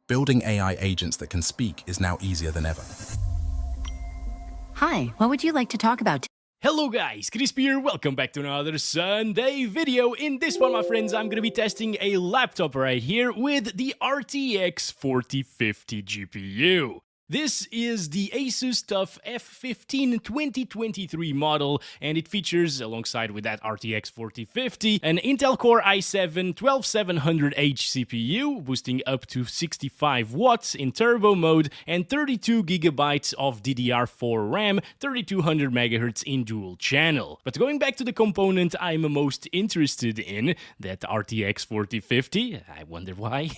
Building AI agents that can speak is now easier than ever. Hi, what would you like to talk about? Hello guys, Crispy here, welcome back to another Sunday video. In this one, my friends, I'm gonna be testing a laptop right here with the RTX 4050 GPU. This is the Asus TUF F15 2023 model, and it features, alongside with that RTX 4050, an Intel Core i7-12700H CPU, boosting up to 65 watts in turbo mode, and 32 gigabytes of DDR4 RAM, 3200 MHz in dual channel. But going back to the component I'm most interested in, that RTX 4050, I wonder why.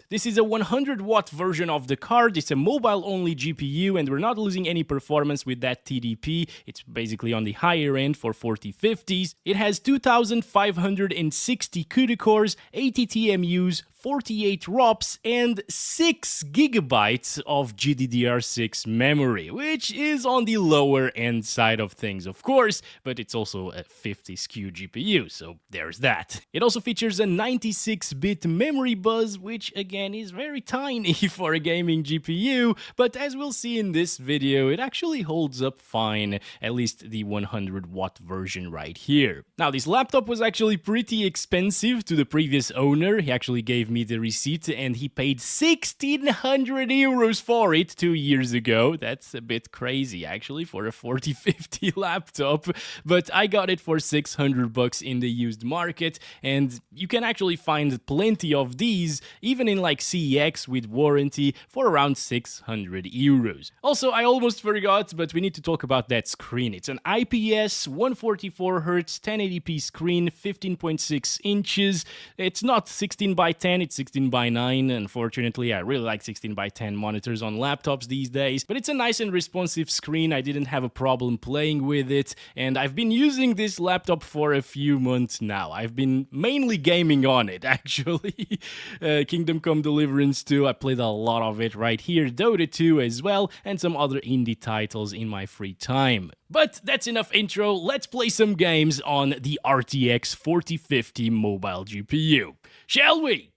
This is a 100 watt version of the card, it's a mobile-only GPU, and we're not losing any performance with that TDP. It's basically on the higher end for 4050s. It has 2560 CUDA cores, 80 TMUs, 48 ROPs, and 6 gigabytes of GDDR6 memory, which is on the lower end side of things, of course, but it's also a 50 SKU GPU, so there's that. It also features a 96-bit memory bus, which again is very tiny for a gaming GPU, but as we'll see in this video, it actually holds up fine, at least the 100 watt version right here. Now, this laptop was actually pretty expensive to the previous owner. He actually gave me the receipt and he paid 1,600 euros for it 2 years ago. That's a bit crazy actually for a 4050 laptop, but I got it for 600 bucks in the used market, and you can actually find plenty of these even in like CEX with warranty for around 600 euros. Also, I almost forgot, but we need to talk about that screen. It's an IPS 144Hz 1080p screen, 15.6 inches. It's not 16 by 10, it's 16 by 9. Unfortunately, I really like 16 by 10 monitors on laptops these days, but it's a nice and responsive screen. I didn't have a problem playing with it, and I've been using this laptop for a few months now. I've been mainly gaming on it, actually. Kingdom Come Deliverance 2, I played a lot of it right here, Dota 2 as well, and some other indie titles in my free time. But that's enough intro, let's play some games on the RTX 4050 mobile GPU. Shall we?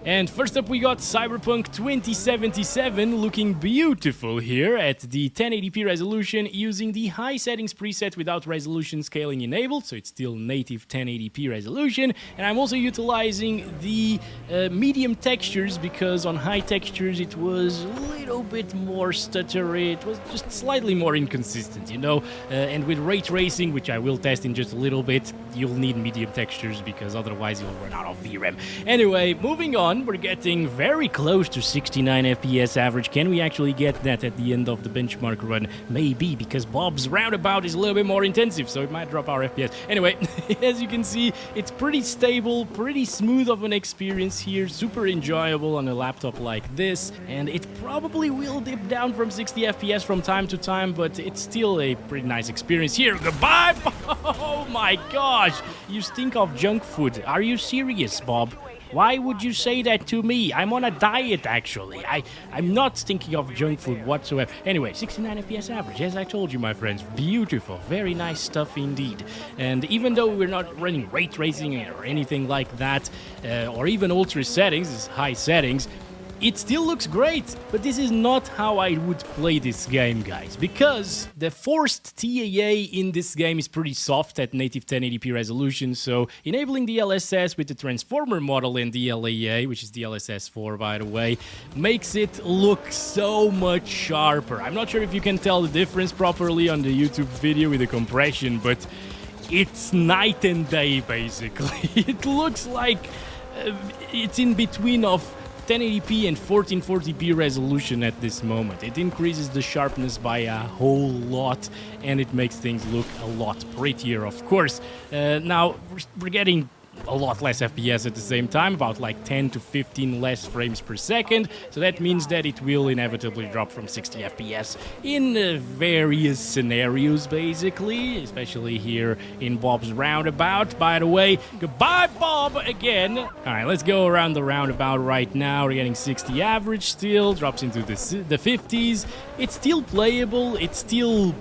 And first up we got Cyberpunk 2077 looking beautiful here at the 1080p resolution using the high settings preset without resolution scaling enabled, so it's still native 1080p resolution. And I'm also utilizing the medium textures because on high textures it was a little bit more stuttery, it was just slightly more inconsistent, you know. And with ray tracing, which I will test in just a little bit, you'll need medium textures because otherwise you'll run out of VRAM. Anyway, moving on, we're getting very close to 69 FPS average. Can we actually get that at the end of the benchmark run? Maybe, because Bob's Roundabout is a little bit more intensive, so it might drop our FPS. Anyway, as you can see, it's pretty stable, pretty smooth of an experience here, super enjoyable on a laptop like this, and it probably will dip down from 60 FPS from time to time, but it's still a pretty nice experience here. Goodbye! Oh my gosh! You stink of junk food. Are you serious, Bob? Why would you say that to me? I'm on a diet, actually. I'm not thinking of junk food whatsoever. Anyway, 69 FPS average, as I told you, my friends. Beautiful, very nice stuff indeed. And even though we're not running ray tracing or anything like that, or even ultra settings, it's high settings, it still looks great, but this is not how I would play this game, guys, because the forced TAA in this game is pretty soft at native 1080p resolution, so enabling the LSS with the Transformer model in DLAA, which is DLSS 4 by the way, makes it look so much sharper. I'm not sure if you can tell the difference properly on the YouTube video with the compression, but it's night and day basically. It looks like it's in between of 1080p and 1440p resolution at this moment. It increases the sharpness by a whole lot, and it makes things look a lot prettier, of course. Now, we're getting a lot less FPS at the same time, about like 10 to 15 less frames per second, so that means that it will inevitably drop from 60 FPS in various scenarios basically, especially here in Bob's Roundabout. By the way, goodbye Bob again. Alright, let's go around the roundabout right now. We're getting 60 average still, drops into the 50s. It's still playable, it's still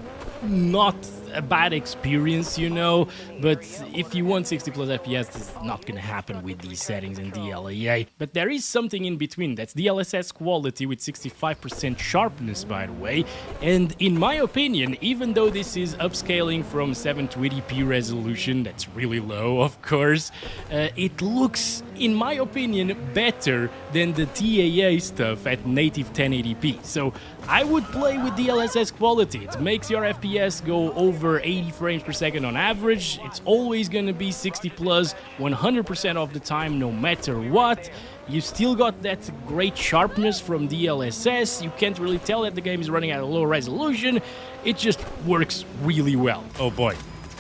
not a bad experience, you know, but if you want 60 plus FPS, this is not gonna happen with these settings in DLAA. But there is something in between. That's DLSS quality with 65% sharpness, by the way. And in my opinion, even though this is upscaling from 720p resolution, that's really low, of course, it looks, in my opinion, better than the TAA stuff at native 1080p. So I would play with DLSS quality. It makes your FPS go over 80 frames per second on average. It's always gonna be 60 plus 100% of the time, no matter what. You still got that great sharpness from DLSS. You can't really tell that the game is running at a low resolution. It just works really well. Oh boy,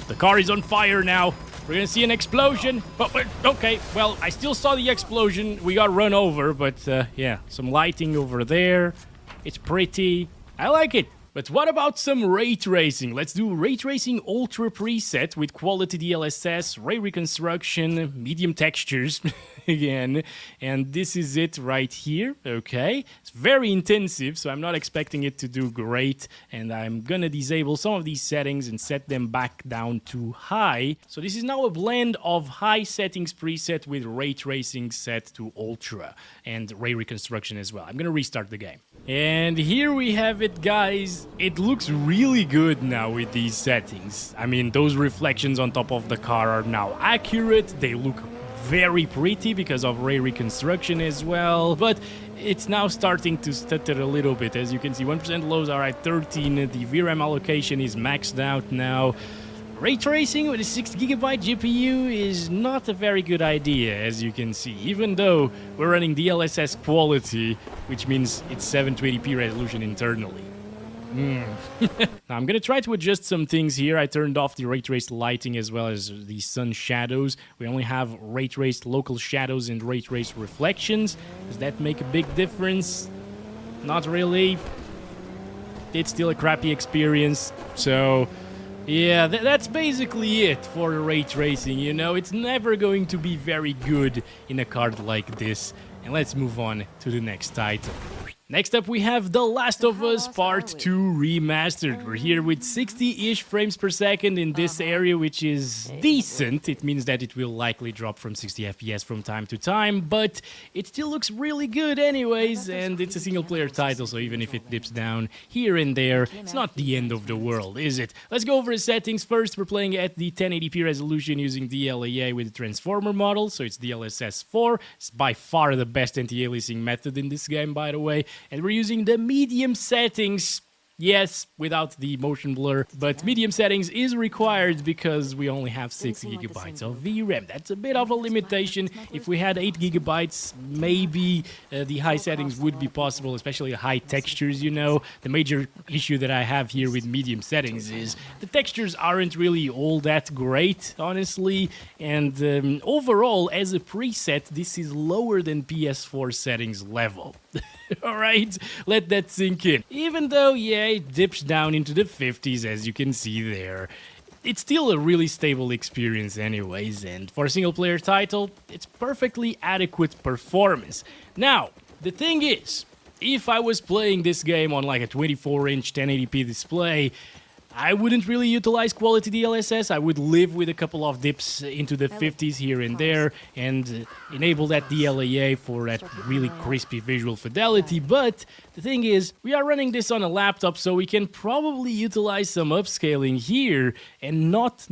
the car is on fire now. We're gonna see an explosion. But okay, well, I still saw the explosion. We got run over, but yeah, some lighting over there. It's pretty. I like it. But what about some ray tracing? Let's do ray tracing ultra preset with quality DLSS, ray reconstruction, medium textures again. And this is it right here, okay? It's very intensive, so I'm not expecting it to do great. And I'm gonna disable some of these settings and set them back down to high. So this is now a blend of high settings preset with ray tracing set to ultra and ray reconstruction as well. I'm gonna restart the game. And here we have it, guys. It looks really good now with these settings. I mean, those reflections on top of the car are now accurate. They look very pretty because of ray reconstruction as well. But it's now starting to stutter a little bit. As you can see, 1% lows are at 13. The VRAM allocation is maxed out now. Ray tracing with a 6GB GPU is not a very good idea, as you can see, even though we're running DLSS quality, which means it's 720p resolution internally. Now I'm gonna try to adjust some things here. I turned off the ray traced lighting as well as the sun shadows. We only have ray traced local shadows and ray traced reflections. Does that make a big difference? Not really. It's still a crappy experience, so yeah, that's basically it for ray tracing, you know. It's never going to be very good in a card like this. And let's move on to the next title. Next up, we have The Last of Us Part 2 Remastered. We're here with 60-ish frames per second in this area, which is decent. It means that it will likely drop from 60 FPS from time to time, but it still looks really good anyways, and it's a single-player title, so even if it dips down here and there, it's not the end of the world, is it? Let's go over the settings first. We're playing at the 1080p resolution using DLAA with the Transformer model, so it's DLSS 4. It's by far the best anti-aliasing method in this game, by the way. And we're using the medium settings. Yes, without the motion blur, but medium settings is required because we only have 6GB of VRAM. That's a bit of a limitation. If we had 8GB, maybe the high settings would be possible, especially high textures, you know. The major issue that I have here with medium settings is the textures aren't really all that great, honestly, and overall, as a preset, this is lower than PS4 settings level. Alright, let that sink in. Even though, yeah, it dips down into the 50s, as you can see there. It's still a really stable experience anyways, and for a single-player title, it's perfectly adequate performance. Now, the thing is, if I was playing this game on like a 24-inch 1080p display, I wouldn't really utilize quality DLSS. I would live with a couple of dips into the 50s here and there and enable that DLAA for that really crispy visual fidelity. But the thing is, we are running this on a laptop, so we can probably utilize some upscaling here and not...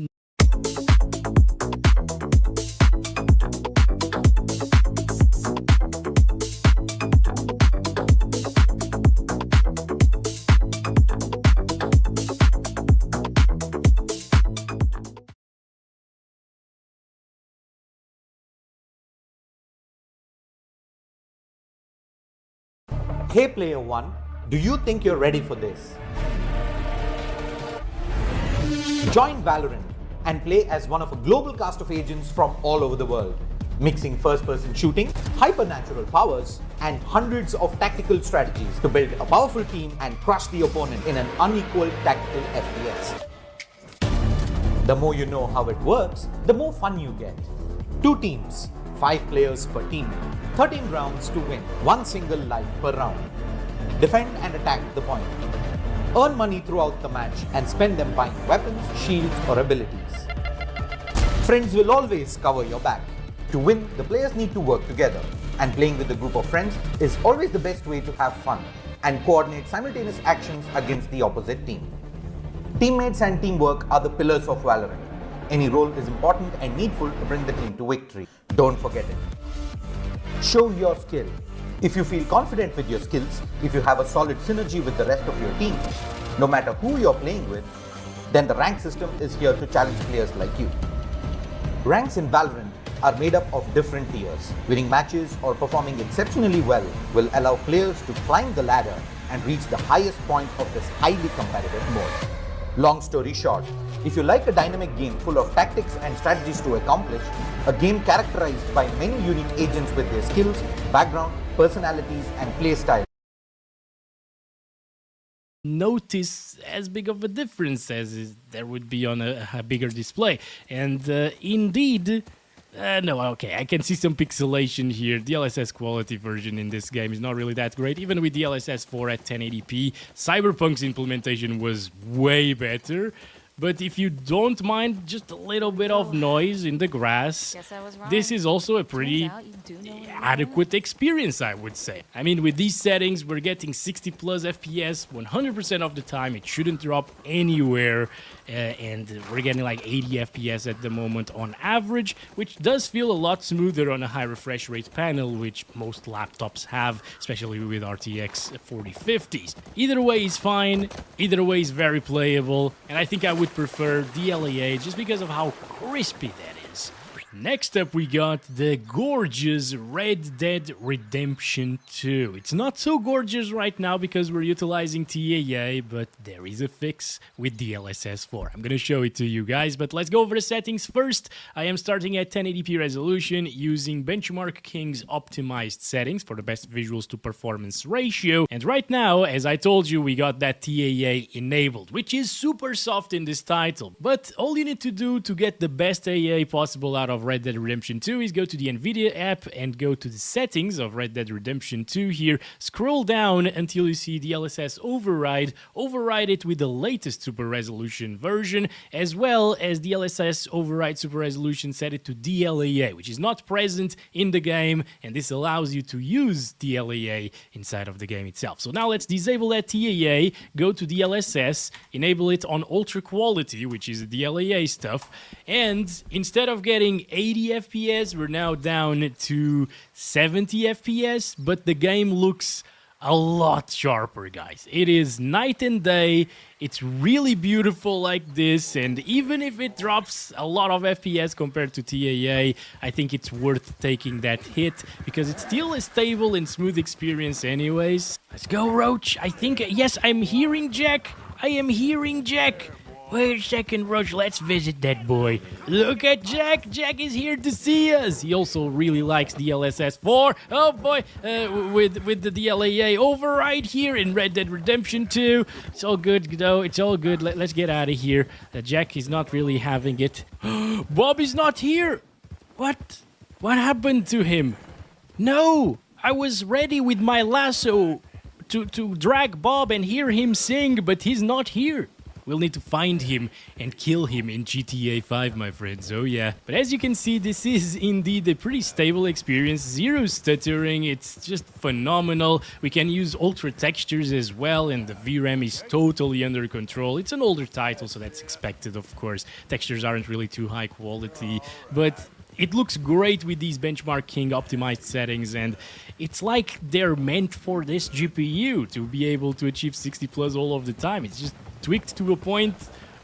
Hey Player One, do you think you're ready for this? Join Valorant and play as one of a global cast of agents from all over the world, mixing first-person shooting, hypernatural powers, and hundreds of tactical strategies to build a powerful team and crush the opponent in an unequal tactical FPS. The more you know how it works, the more fun you get. 2 teams, 5 players per team, 13 rounds to win, 1 single life per round. Defend and attack the point. Earn money throughout the match and spend them buying weapons, shields, or abilities. Friends will always cover your back. To win, the players need to work together, and playing with a group of friends is always the best way to have fun and coordinate simultaneous actions against the opposite team. Teammates and teamwork are the pillars of Valorant. Any role is important and needful to bring the team to victory. Don't forget it. Show your skill. If you feel confident with your skills, if you have a solid synergy with the rest of your team, no matter who you're playing with, then the rank system is here to challenge players like you. Ranks in Valorant are made up of different tiers. Winning matches or performing exceptionally well will allow players to climb the ladder and reach the highest point of this highly competitive mode. Long story short, if you like a dynamic game full of tactics and strategies to accomplish, a game characterized by many unique agents with their skills, background, personalities, and playstyle, notice as big of a difference as there would be on a bigger display. And indeed, no, okay, I can see some pixelation here. DLSS quality version in this game is not really that great. Even with DLSS 4 at 1080p, Cyberpunk's implementation was way better. But if you don't mind just a little bit of noise in the grass, Guess I was wrong. this is also a pretty Turns out you do know what you adequate experience, I would say. I mean, with these settings, we're getting 60 plus FPS 100% of the time. It shouldn't drop anywhere. And we're getting like 80 FPS at the moment on average, which does feel a lot smoother on a high refresh rate panel, which most laptops have, especially with RTX 4050s. Either way is fine. Either way is very playable. And I think I would prefer DLAA just because of how crispy that is. Next up, we got the gorgeous Red Dead Redemption 2. It's not so gorgeous right now because we're utilizing TAA, but there is a fix with DLSS 4. I'm gonna show it to you guys, but let's go over the settings first. I am starting at 1080p resolution using Benchmark King's optimized settings for the best visuals to performance ratio. And right now, as I told you, we got that TAA enabled, which is super soft in this title. But all you need to do to get the best AA possible out of Red Dead Redemption 2 is go to the NVIDIA app and go to the settings of Red Dead Redemption 2 here. Scroll down until you see DLSS override. Override it with the latest super resolution version, as well as DLSS override super resolution, set it to DLAA, which is not present in the game, and this allows you to use DLAA inside of the game itself. So now let's disable that TAA, go to DLSS, enable it on ultra quality, which is the DLAA stuff, and instead of getting 80 FPS, we're now down to 70 FPS, but the game looks a lot sharper, guys. It is night and day. It's really beautiful like this, and even if it drops a lot of FPS compared to TAA, I think it's worth taking that hit because it's still a stable and smooth experience anyways. Let's go, Roach. I think, yes, I'm hearing Jack. I am hearing Jack. Wait a second, Roach, let's visit that boy. Look at Jack. Jack is here to see us. He also really likes DLSS 4. Oh boy, with the DLAA override here in Red Dead Redemption 2. It's all good, though. It's all good. Let's get out of here. Jack is not really having it. Bob is not here. What? What happened to him? No, I was ready with my lasso to drag Bob and hear him sing, but he's not here. We'll need to find him and kill him in GTA 5, my friends, oh yeah. But as you can see, this is indeed a pretty stable experience, zero stuttering, it's just phenomenal. We can use ultra textures as well, and the VRAM is totally under control. It's an older title, so that's expected, of course. Textures aren't really too high quality, but it looks great with these Benchmark King optimized settings, and it's like they're meant for this GPU to be able to achieve 60 plus all of the time. It's just tweaked to a point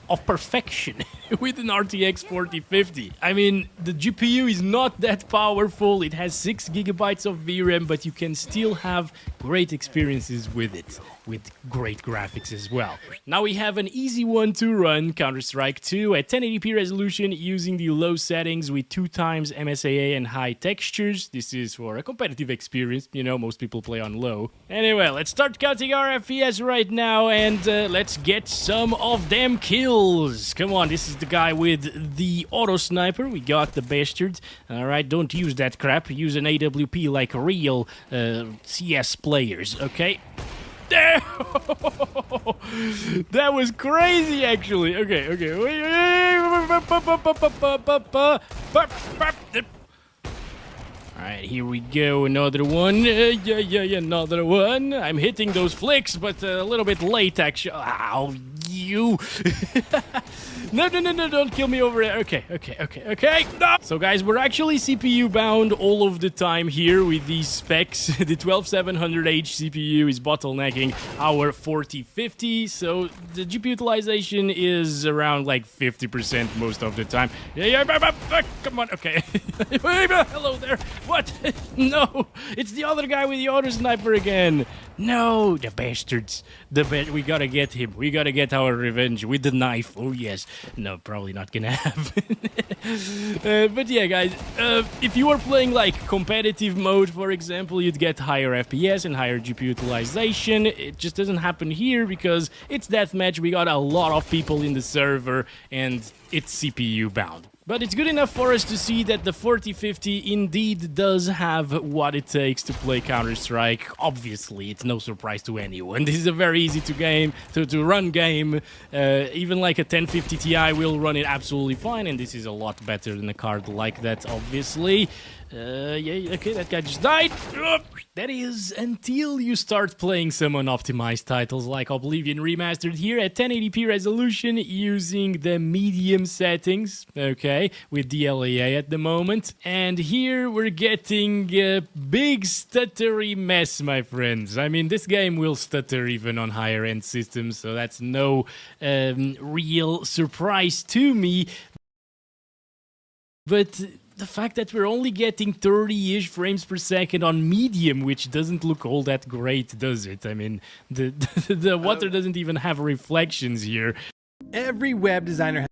of perfection with an RTX 4050. I mean, the GPU is not that powerful. It has 6 gigabytes of VRAM, but you can still have great experiences with it, with great graphics as well. Now we have an easy one to run, Counter-Strike 2 at 1080p resolution using the low settings with 2x MSAA and high textures. This is for a competitive experience, you know, most people play on low. Anyway, let's start counting our FPS right now, and let's get some of them kills. Come on, this is the guy with the auto sniper. We got the bastard. Alright, don't use that crap. Use an AWP like real CS players, okay? Damn! That was crazy, actually. Okay, okay. Alright, here we go. Another one. Yeah, another one. I'm hitting those flicks, but a little bit late, actually. Ow, you. No, don't kill me over there. Okay. No. So, guys, we're actually CPU bound all of the time here with these specs. The 12700H CPU is bottlenecking our 4050, so the GPU utilization is around like 50% most of the time. Yeah, come on, okay. Hello there. What? No, it's the other guy with the auto sniper again. No, the bastards. We gotta get him. We gotta get our revenge with the knife. Oh, yes. No, probably not gonna happen. But yeah, guys, if you are playing like competitive mode, for example, you'd get higher FPS and higher GPU utilization. It just doesn't happen here because it's deathmatch. We got a lot of people in the server and it's CPU bound. But it's good enough for us to see that the 4050 indeed does have what it takes to play Counter-Strike. Obviously, it's no surprise to anyone. This is a very easy to run game. Even like a 1050 Ti will run it absolutely fine, and this is a lot better than a card like that, obviously. Yeah, okay, that guy just died. That is until you start playing some unoptimized titles like Oblivion Remastered here at 1080p resolution using the medium settings, okay, with DLAA at the moment. And here we're getting a big stuttery mess, my friends. I mean, this game will stutter even on higher end systems, so that's no real surprise to me. But the fact that we're only getting 30-ish frames per second on medium, which doesn't look all that great, does it? I mean, the water doesn't even have reflections here. Every web designer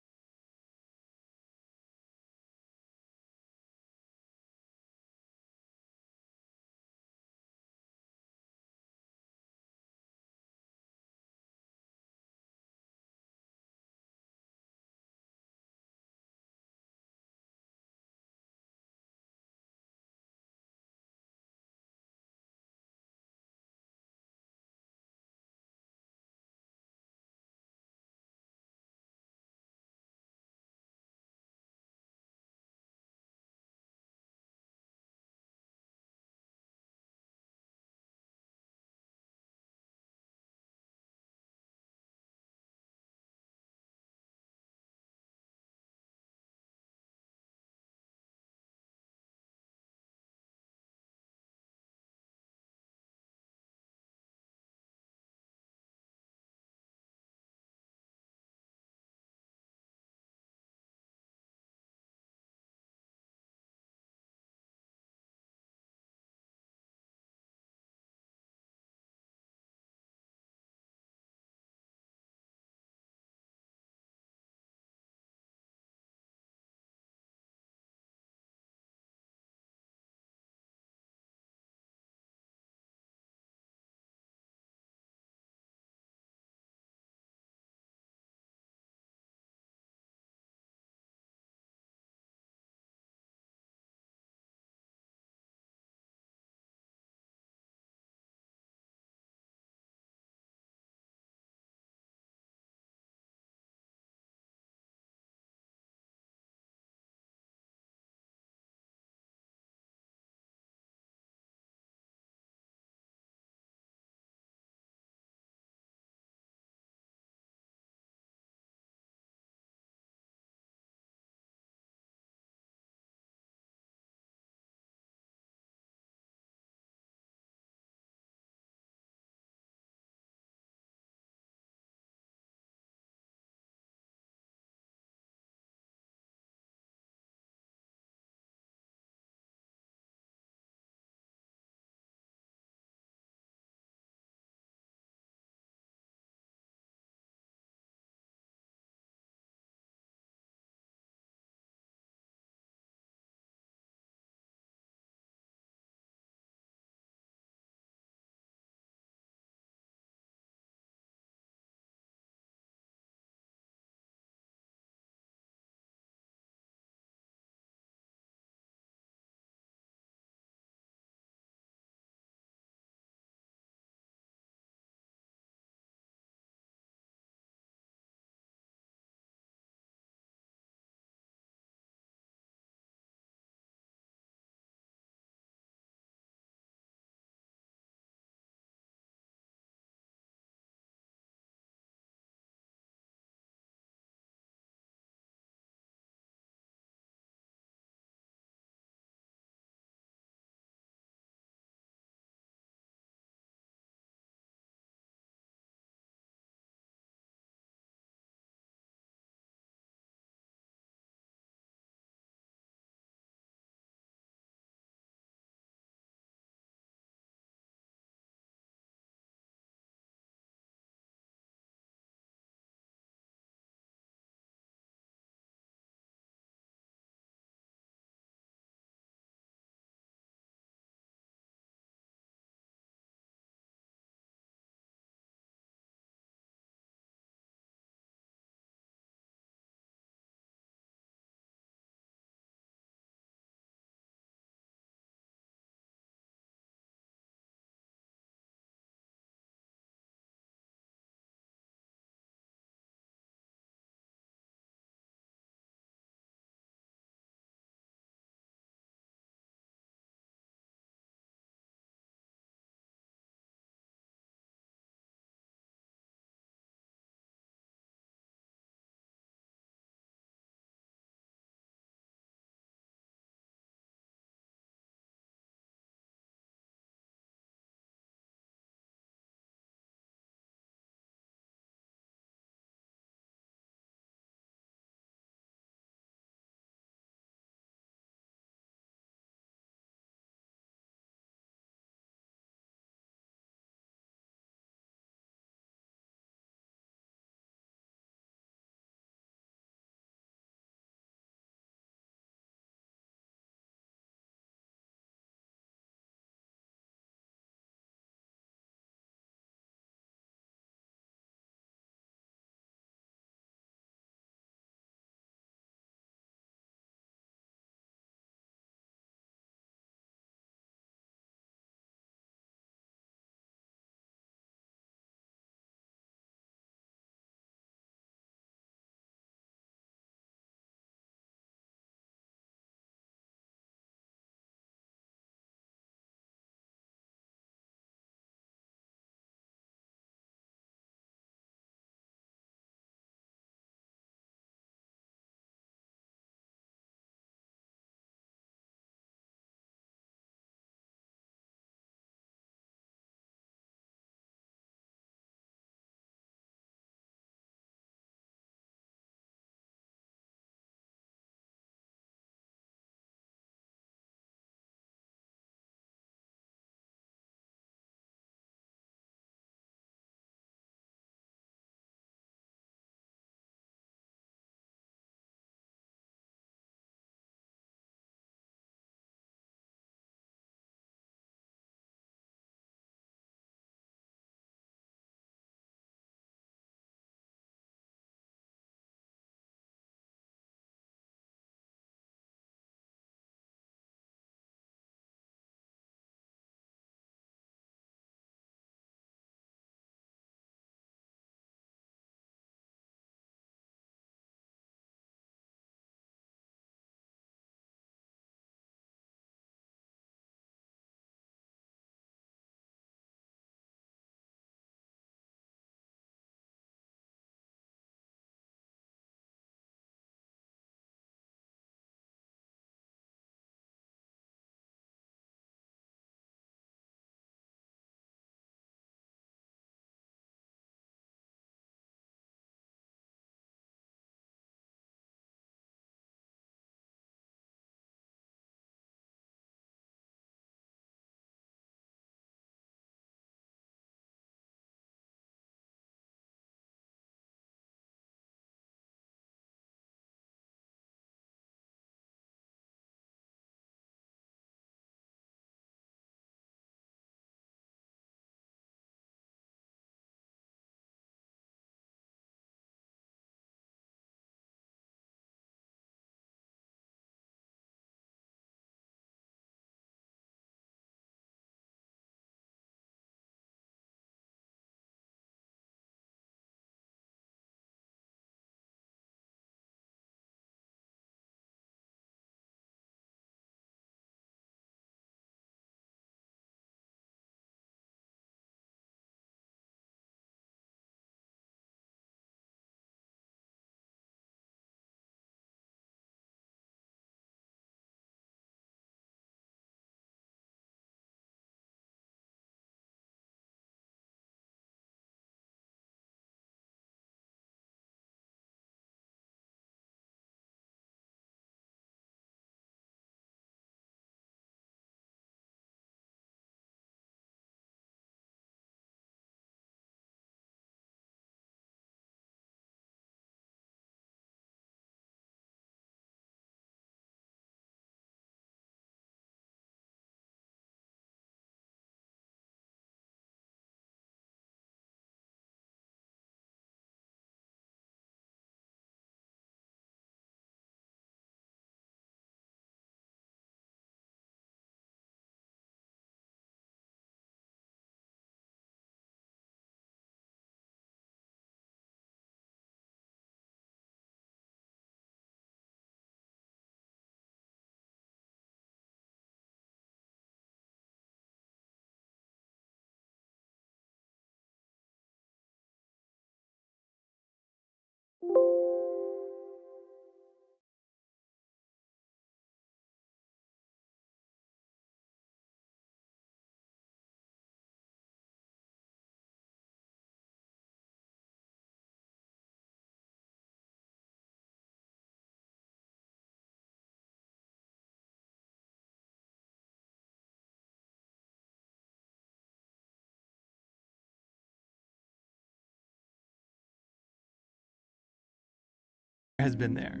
has been there.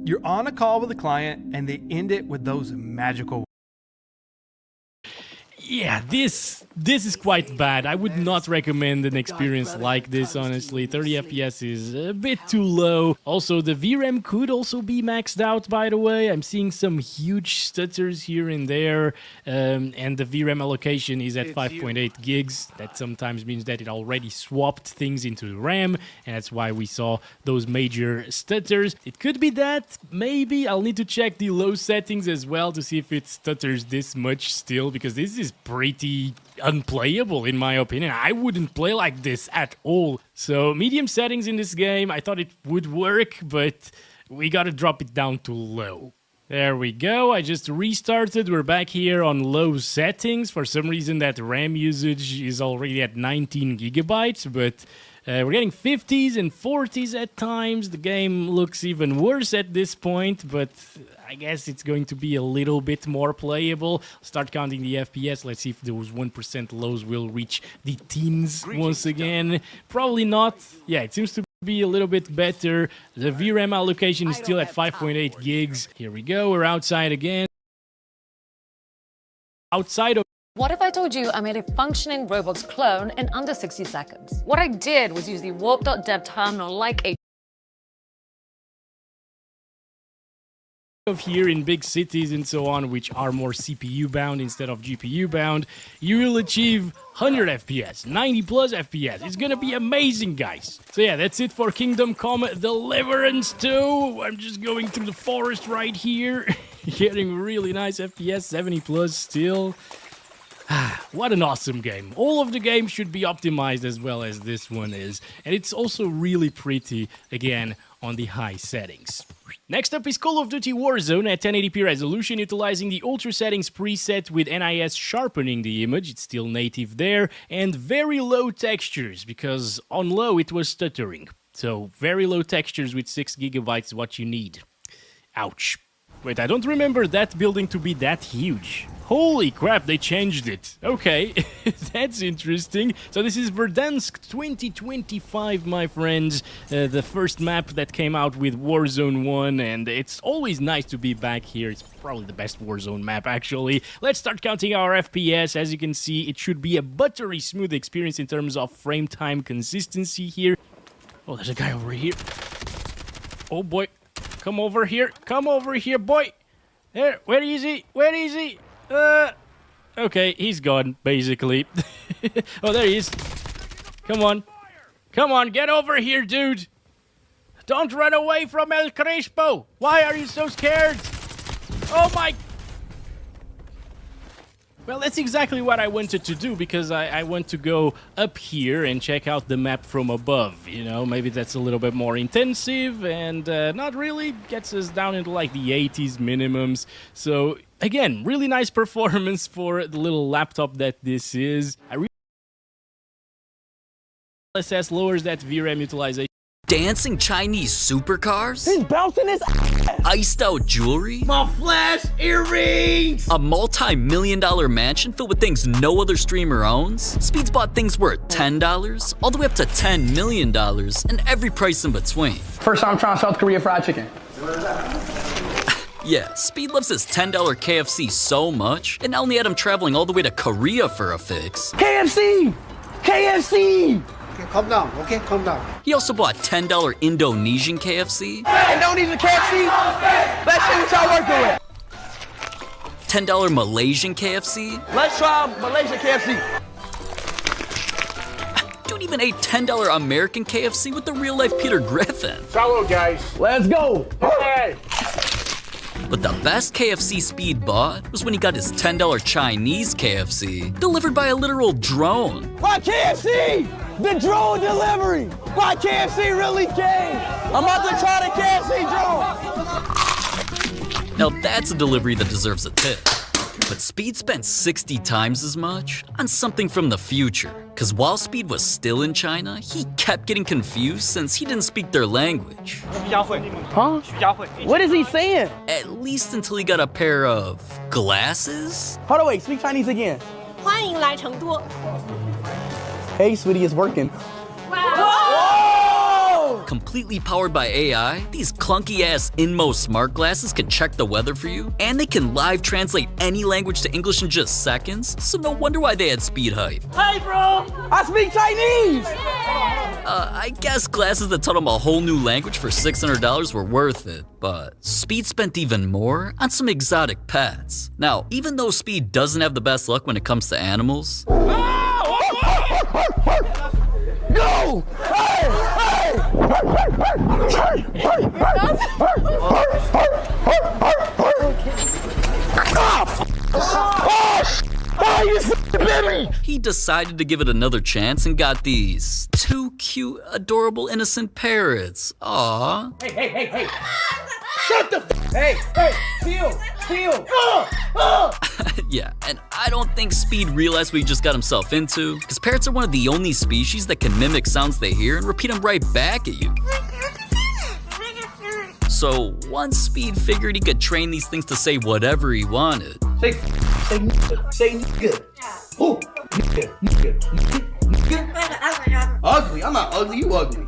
You're on a call with a client and they end it with those magical. Yeah, this is quite bad. I would not recommend an experience like this, honestly. 30 FPS is a bit too low. Also, the VRAM could also be maxed out, by the way. I'm seeing some huge stutters here and there. And the VRAM allocation is at 5.8 gigs. That sometimes means that it already swapped things into RAM, and that's why we saw those major stutters. It could be that, maybe. I'll need to check the low settings as well to see if it stutters this much still, because this is pretty unplayable in my opinion. I wouldn't play like this at all. So medium settings in this game, I thought it would work, but we gotta drop it down to low. There we go, I just restarted. We're back here on low settings. For some reason that RAM usage is already at 19 gigabytes, but we're getting 50s and 40s at times. The game looks even worse at this point, but I guess it's going to be a little bit more playable. Start counting the FPS. Let's see if those 1% lows will reach the teens once again. Probably not. Yeah, it seems to be a little bit better. The VRAM allocation is still at 5.8 gigs. Here we go. We're outside again. Outside of... What if I told you I made a functioning Roblox clone in under 60 seconds? What I did was use the warp.dev terminal like a of here in big cities and so on, which are more CPU bound instead of GPU bound, you will achieve 100 FPS, 90 plus FPS. It's gonna be amazing, guys. So yeah, that's it for Kingdom Come Deliverance 2. I'm just going through the forest right here, getting really nice FPS, 70 plus still. What an awesome game. All of the games should be optimized as well as this one is. And it's also really pretty, again, on the high settings. Next up is Call of Duty Warzone at 1080p resolution, utilizing the Ultra Settings preset with NIS sharpening the image. It's still native there. And very low textures, because on low it was stuttering. So very low textures with 6 gigabytes is what you need. Ouch. Wait, I don't remember that building to be that huge. Holy crap, they changed it. Okay, that's interesting. So this is Verdansk 2025, my friends. The first map that came out with Warzone 1, and it's always nice to be back here. It's probably the best Warzone map, actually. Let's start counting our FPS. As you can see, it should be a buttery smooth experience in terms of frame time consistency here. Oh, there's a guy over here. Oh boy, come over here. Come over here, boy. There, where is he? Where is he? Okay, he's gone, basically. Oh, there he is. Come on. Come on, get over here, dude. Don't run away from El Crespo. Why are you so scared? Oh, my... Well, that's exactly what I wanted to do, because I want to go up here and check out the map from above, you know? Maybe that's a little bit more intensive and not really gets us down into like the 80s minimums. So, again, really nice performance for the little laptop that this is. DLSS lowers that VRAM utilization. Dancing Chinese supercars? He's bouncing his Iced out jewelry? My flash earrings! A multi-million-dollar mansion filled with things no other streamer owns? Speed's bought things worth $10, all the way up to $10 million, and every price in between. First time trying South Korea fried chicken. Yeah, Speed loves his $10 KFC so much, it not only had him traveling all the way to Korea for a fix. KFC! KFC! Okay, calm down, okay? Calm down. He also bought $10 Indonesian KFC. Indonesian KFC? Let's see what y'all working with. $10 Malaysian KFC. Let's try Malaysian KFC. Dude even ate $10 American KFC with the real-life Peter Griffin. Salud, guys. Let's go. Hey! But the best KFC Speed bought was when he got his $10 Chinese KFC delivered by a literal drone. Why KFC? The drone delivery. Why KFC really came? I'm about to try the KFC drone. Now that's a delivery that deserves a tip. But Speed spent 60 times as much on something from the future. Cause while Speed was still in China, he kept getting confused since he didn't speak their language. Huh? What is he saying? At least until he got a pair of glasses? Hold on, wait, speak Chinese again. 欢迎来成都。 Hey, sweetie, it's working. Wow. completely powered by AI, these clunky-ass Inmo smart glasses can check the weather for you, and they can live translate any language to English in just seconds, so no wonder why they had speed hype. Hey, bro! I speak Chinese! I guess glasses that taught him a whole new language for $600 were worth it, but Speed spent even more on some exotic pets. Now, even though Speed doesn't have the best luck when it comes to animals, Yo! Hey! he decided to give it another chance and got these two cute, adorable, innocent parrots. Aww. Hey! Shut the Hey! Steal! Yeah, and I don't think Speed realized what he just got himself into, because parrots are one of the only species that can mimic sounds they hear and repeat them right back at you. So once Speed figured he could train these things to say whatever he wanted, Say nigga. Who? Nigga. Ugly. I'm not ugly. You ugly.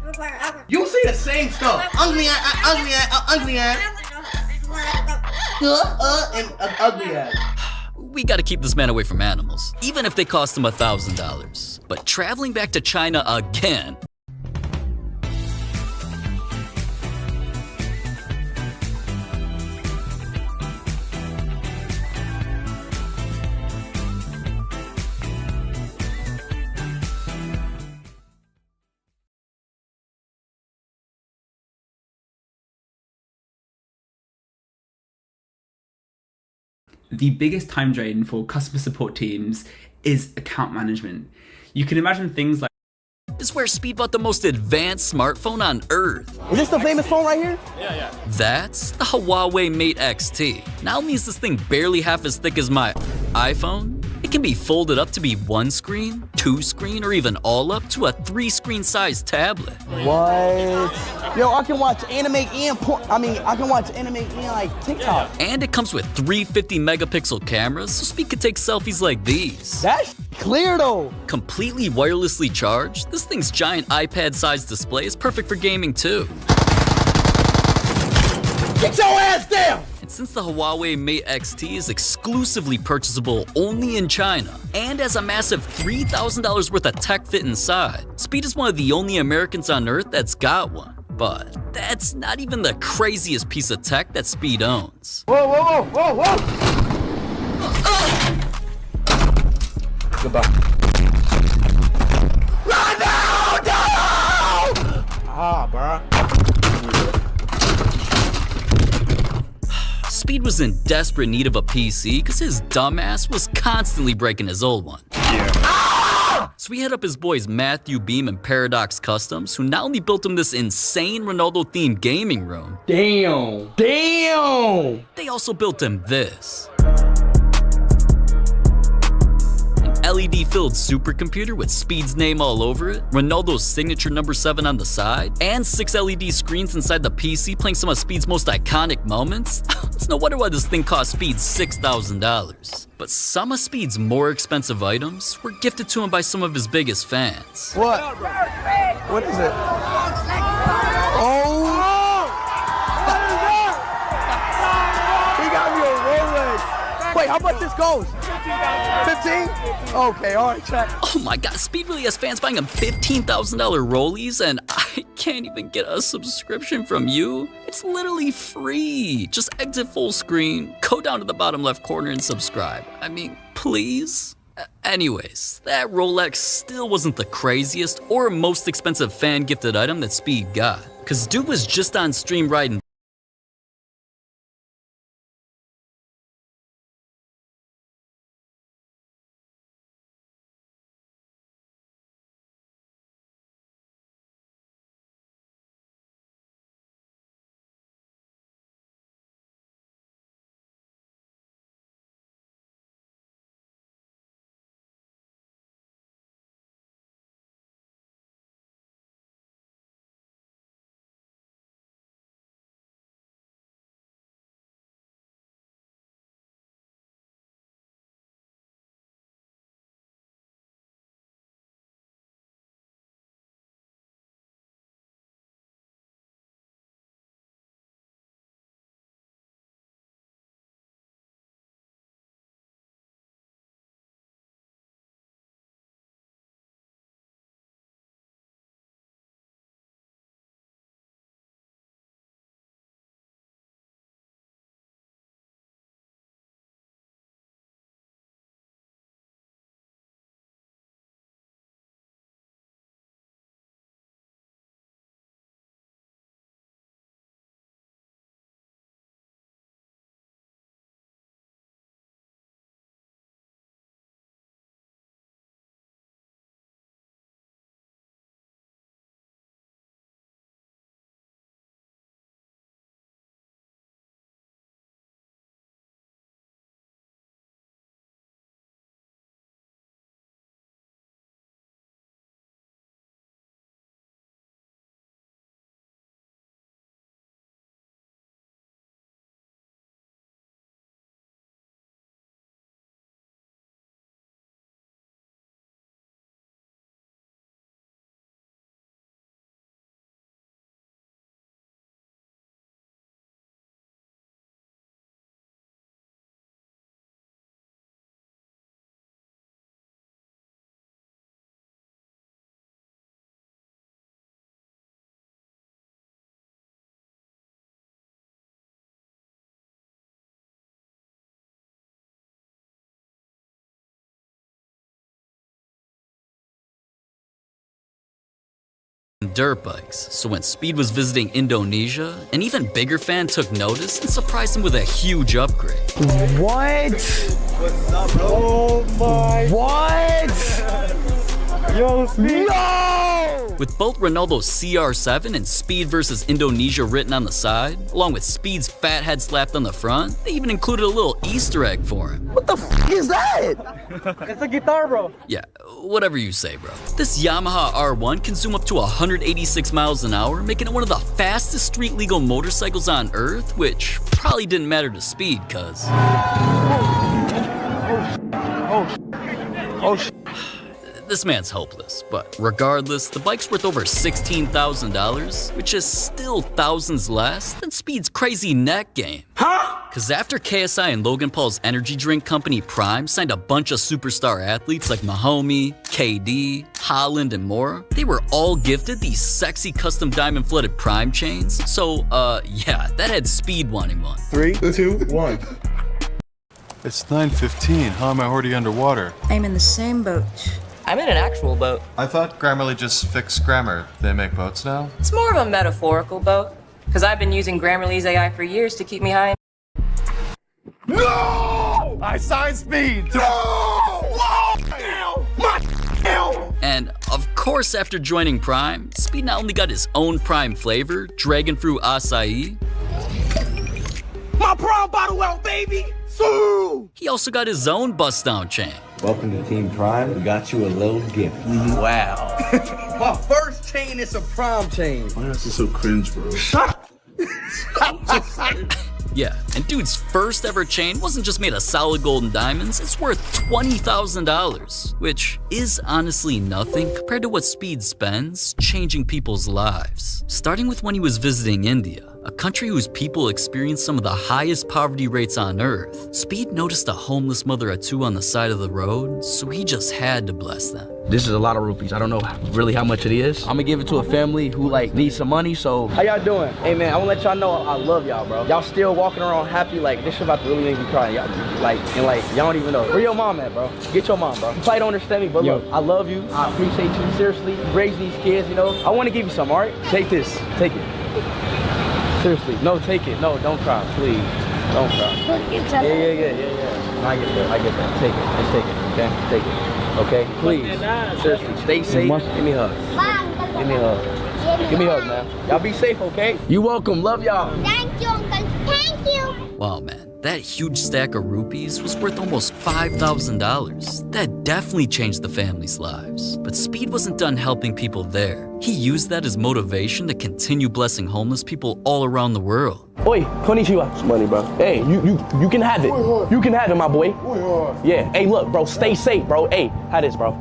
You say the same stuff. Ugly ass. And ugly ass. we gotta keep this man away from animals, even if they cost him $1,000. But traveling back to China again, the biggest time drain for customer support teams is account management. You can imagine things like is where Speed bought the most advanced smartphone on Earth. Is this the famous phone right here? Yeah. That's the Huawei Mate XT. Not only is this thing barely half as thick as my iPhone, it can be folded up to be 1 screen, 2 screen, or even all up to a 3-screen size tablet. What? Yo, I can watch anime and I can watch anime and like TikTok. And it comes with 350 megapixel cameras, so Speed could take selfies like these. That's clear though. Completely wirelessly charged, this thing's giant iPad-sized display is perfect for gaming too. Get your ass down! And since the Huawei Mate XT is exclusively purchasable only in China, and has a massive $3,000 worth of tech fit inside, Speed is one of the only Americans on Earth that's got one. But that's not even the craziest piece of tech that Speed owns. Whoa! Goodbye. Bruh. Speed was in desperate need of a PC because his dumbass was constantly breaking his old one. So he hit up his boys Matthew Beam and Paradox Customs, who not only built him this insane Ronaldo-themed gaming room, Damn! they also built him this. LED-filled supercomputer with Speed's name all over it, Ronaldo's signature number 7 on the side, and 6 LED screens inside the PC playing some of Speed's most iconic moments. It's no wonder why this thing cost Speed $6,000. But some of Speed's more expensive items were gifted to him by some of his biggest fans. What? What is it? Oh! He got me a Rolex. Wait, how much this goes? 15? Okay, all right, check. Oh my god, Speed really has fans buying him $15,000 rollies, and I can't even get a subscription from you. It's literally free. Just exit full screen, go down to the bottom left corner and subscribe. I mean, please? Anyways, that Rolex still wasn't the craziest or most expensive fan gifted item that Speed got, cause dude was just on stream riding dirt bikes, so when Speed was visiting Indonesia, an even bigger fan took notice and surprised him with a huge upgrade. What? What's up, bro? Oh my. What? Yo, Speed. Yo! With both Ronaldo's CR7 and Speed vs. Indonesia written on the side, along with Speed's fat head slapped on the front, they even included a little Easter egg for him. What the f is that? It's a guitar, bro. Yeah, whatever you say, bro. This Yamaha R1 can zoom up to 186 miles an hour, making it one of the fastest street-legal motorcycles on Earth, which probably didn't matter to Speed, cuz... Oh, shit. This man's hopeless, but regardless, the bike's worth over $16,000, which is still thousands less than Speed's crazy neck game. Huh? Cause after KSI and Logan Paul's energy drink company Prime signed a bunch of superstar athletes like Mahomey, KD, Holland, and more, they were all gifted these sexy custom diamond flooded Prime chains. So, yeah, that had Speed wanting one. 3, 2, 1. It's 9:15. How am I already underwater? I'm in the same boat. I'm in an actual boat. I thought Grammarly just fixed grammar. They make boats now? It's more of a metaphorical boat, because I've been using Grammarly's AI for years to keep me high. No! I signed Speed. No! Whoa! My And of course, after joining Prime, Speed not only got his own Prime flavor, Dragon Fruit Acai, My Prime bottle out, baby! Sue! he also got his own bust down chain. Welcome to Team Prime. We got you a little gift. Wow. My first chain is a Prime chain. Why is this so cringe, bro? Yeah, and dude's first ever chain wasn't just made of solid gold and diamonds, it's worth $20,000, which is honestly nothing compared to what Speed spends changing people's lives. Starting with when he was visiting India, a country whose people experience some of the highest poverty rates on Earth. Speed noticed a homeless mother or two on the side of the road, so he just had to bless them. This is a lot of rupees. I don't know really how much it is. I'm gonna give it to a family who needs some money, so. How y'all doing? Hey man, I wanna let y'all know I love y'all, bro. Y'all still walking around happy, this shit about to really make me cry. Y'all, y'all don't even know. Where your mom at, bro? Get your mom, bro. You probably don't understand me, but look, I love you. I appreciate you, seriously. You raised these kids, you know. I wanna give you some, all right? Take this, take it. Seriously, no, take it. No, don't cry, please. Don't cry. Yeah. I get that. Take it. Let's take it, okay? Take it. Okay, please. Seriously, stay safe. Give me a hug. Give me a hug. Give me a hug, man. Y'all be safe, okay? You welcome. Love y'all. Thank you, Uncle. Thank you. Wow, man. That huge stack of rupees was worth almost $5,000. That definitely changed the family's lives. But Speed wasn't done helping people there. He used that as motivation to continue blessing homeless people all around the world. Oi, konnichiwa. It's money, bro. Hey, you can have it. You can have it, my boy. Yeah. Hey, look, bro. Stay safe, bro. Hey, have this, bro.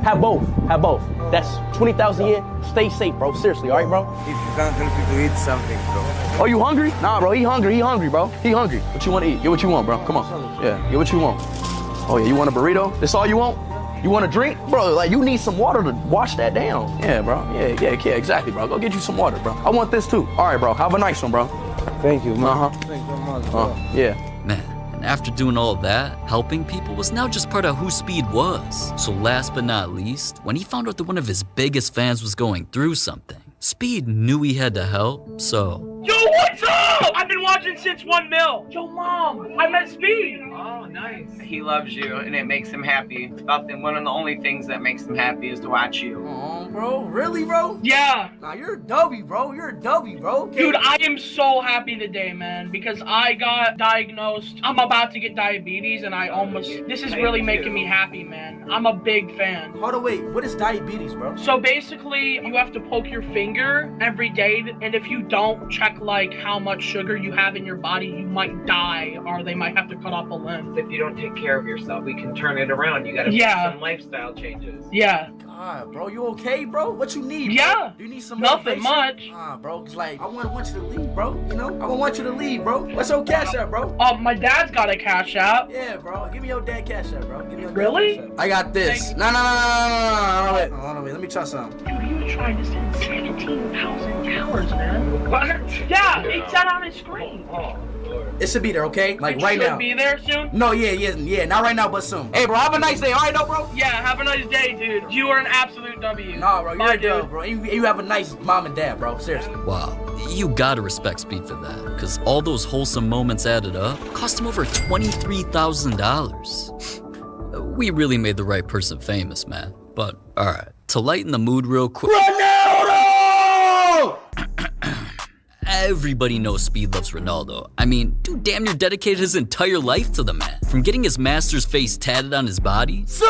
Have both. Have both. That's 20,000 a year. Stay safe, bro. Seriously, all right, bro? If you can't help me to eat something, bro. Oh, you hungry? Nah, bro. He hungry, bro. He hungry. What you want to eat? Get what you want, bro. Come on. Yeah, get what you want. Oh, yeah, you want a burrito? That's all you want? You want a drink? Bro, you need some water to wash that down. Yeah, bro. Yeah, exactly, bro. Go get you some water, bro. I want this, too. All right, bro. Have a nice one, bro. Thank you, man. Uh-huh. Thank you very much, bro. Yeah. Man, and after doing all of that, helping people was now just part of who Speed was. So last but not least, when he found out that one of his biggest fans was going through something, Speed knew he had to help, so... Yo, what's up? I've been watching since 1 mil. Yo, Mom, I met Speed. Oh, nice. He loves you, and it makes him happy. About one of the only things that makes him happy is to watch you. Oh, bro. Really, bro? Yeah. Nah, you're a W, bro. You're a W, bro. Okay. Dude, I am so happy today, man, because I got diagnosed. I'm about to get diabetes, and this is really making me happy, man. I'm a big fan. Hold on, wait. What is diabetes, bro? So basically, you have to poke your finger every day, and if you don't check how much sugar you have in your body, you might die, or they might have to cut off a limb. If you don't take care of yourself, we can turn it around. You gotta make some lifestyle changes. Yeah. God, bro, you okay, bro? What you need? Yeah. Bro? Do you need some nothing much? Bro, cause I wouldn't want you to leave, bro. You know, I don't want you to leave, bro. What's your cash app, bro? My dad's got a cash app. Yeah, bro. Give me your dad cash app, bro. Give me your really? Dad cash app. I got this. No. Hold on, wait. Let me try something. Dude, he was trying to send $17,000. hours, man. What? Yeah, it said on his screen. It should be there, okay? Like right now. Should be there soon? No, yeah. Not right now, but soon. Hey, bro, have a nice day. All right, though, bro? Yeah, have a nice day, dude. You are an absolute W. Nah, bro, you're Bye, a dub, dude. bro. You have a nice mom and dad, bro. Seriously. Wow, you gotta respect Speed for that, because all those wholesome moments added up cost him over $23,000. We really made the right person famous, man. But, alright, to lighten the mood real quick. Ronaldo! Everybody knows Speed loves Ronaldo. I mean, dude damn near dedicated his entire life to the man. From getting his master's face tatted on his body, Sir!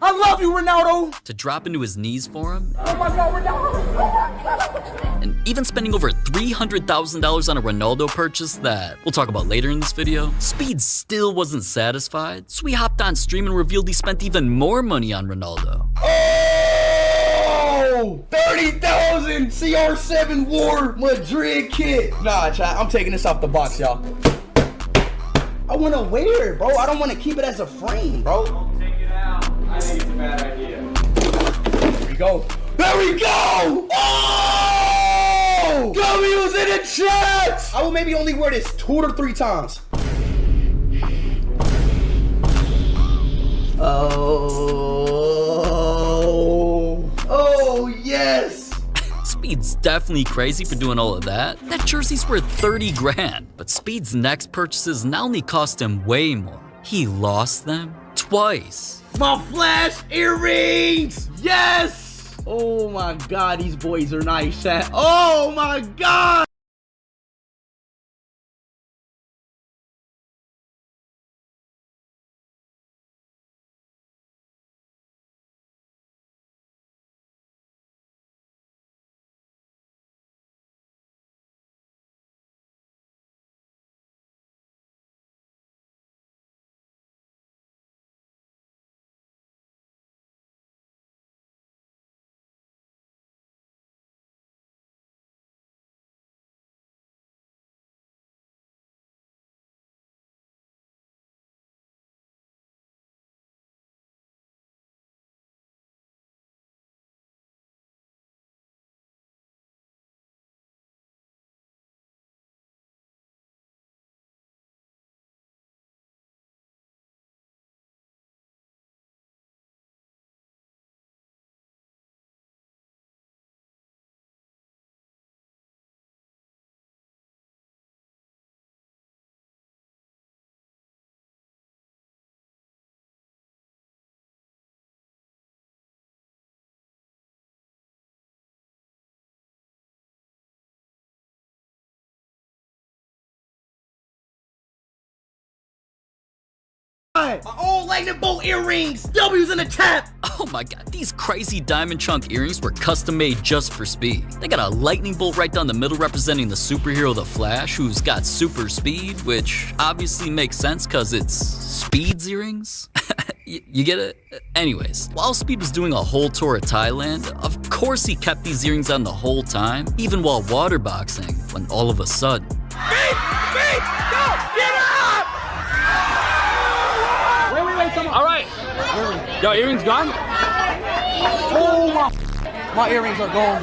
I love you, Ronaldo! to drop into his knees for him, Oh my God, Ronaldo! and even spending over $300,000 on a Ronaldo purchase that we'll talk about later in this video, Speed still wasn't satisfied, so he hopped on stream and revealed he spent even more money on Ronaldo. Oh! 30,000 CR7 War Madrid kit. Nah, chat, I'm taking this off the box, y'all. I want to wear it, bro. I don't want to keep it as a frame, bro. Don't take it out. I think it's a bad idea. There we go. There we go! Oh! W's in the chat! I will maybe only wear this 2 or 3 times. Oh, yes! Speed's definitely crazy for doing all of that. That jersey's worth 30 grand. But Speed's next purchases not only cost him way more, he lost them twice. My flash earrings! Yes! Oh my God, these boys are nice, chat. Oh my God! My old lightning bolt earrings. W's in the tap. Oh my God, these crazy diamond chunk earrings were custom made just for Speed. They got a lightning bolt right down the middle representing the superhero The Flash, who's got super speed, which obviously makes sense because it's Speed's earrings. You get it? Anyways, while Speed was doing a whole tour of Thailand, of course he kept these earrings on the whole time, even while waterboxing, when all of a sudden, All right. Your earrings gone? Oh my earrings are gone.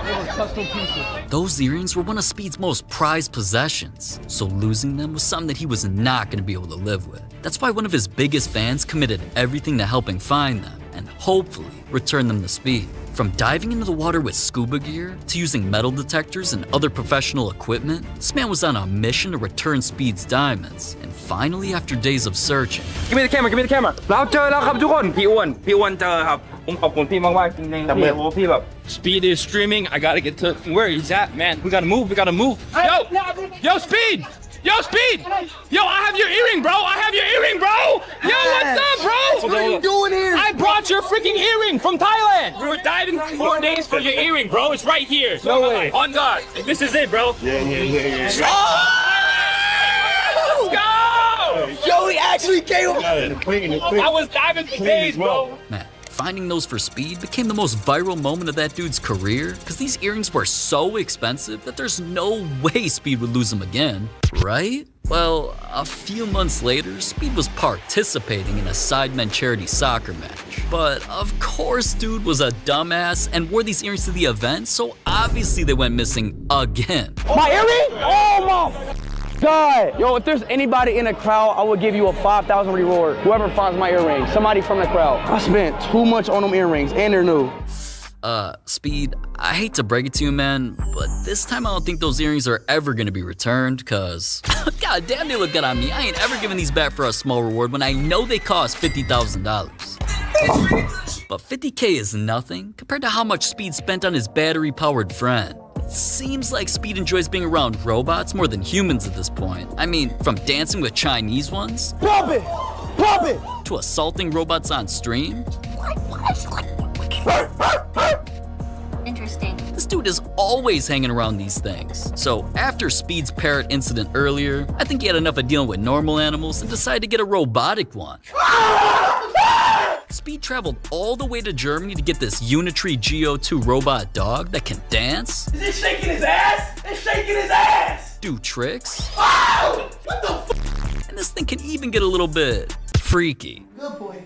They were custom pieces. those earrings were one of Speed's most prized possessions, so losing them was something that he was not going to be able to live with. That's why one of his biggest fans committed everything to helping find them and hopefully return them to Speed. From diving into the water with scuba gear to using metal detectors and other professional equipment, this man was on a mission to return Speed's diamonds. And finally, after days of searching, Give me the camera, give me the camera. เราเจอแล้วครับทุกคนพี่อ้วนเจอครับผมขอบคุณพี่มากๆจริงๆพี่โอ้พี่แบบ Speed is streaming. I gotta get to where he's at, man. We gotta move. Yo, Speed. Yo, Speed! Yo, I have your earring, bro! Yo, what's up, bro? What are you doing here? I brought your freaking earring from Thailand! We were diving 4 days for your earring, bro. It's right here. So no way. On God. This is it, bro. Yeah. Oh! Let's go! Yo, he actually came up. I was diving for days, bro. man, finding those for Speed became the most viral moment of that dude's career because these earrings were so expensive that there's no way Speed would lose them again, right? Well, a few months later, Speed was participating in a Sidemen charity soccer match. But of course, dude was a dumbass and wore these earrings to the event, so obviously they went missing again. My earring? Oh my God. Yo, if there's anybody in the crowd, I will give you a 5,000 reward. Whoever finds my earrings, somebody from the crowd. I spent too much on them earrings and they're new. Speed, I hate to break it to you, man, but this time I don't think those earrings are ever gonna be returned, cause god damn they look good on me. I ain't ever giving these back for a small reward when I know they cost $50,000. But 50K is nothing compared to how much Speed spent on his battery-powered friend. It seems like Speed enjoys being around robots more than humans at this point. I mean, from dancing with Chinese ones, Pop it! Pop it! to assaulting robots on stream. Interesting. This dude is always hanging around these things. So after Speed's parrot incident earlier, I think he had enough of dealing with normal animals and decided to get a robotic one. Speed traveled all the way to Germany to get this Unitree Geo2 robot dog that can dance. Is it shaking his ass? It's shaking his ass! Do tricks. Oh! What the f? And this thing can even get a little bit freaky. Good boy.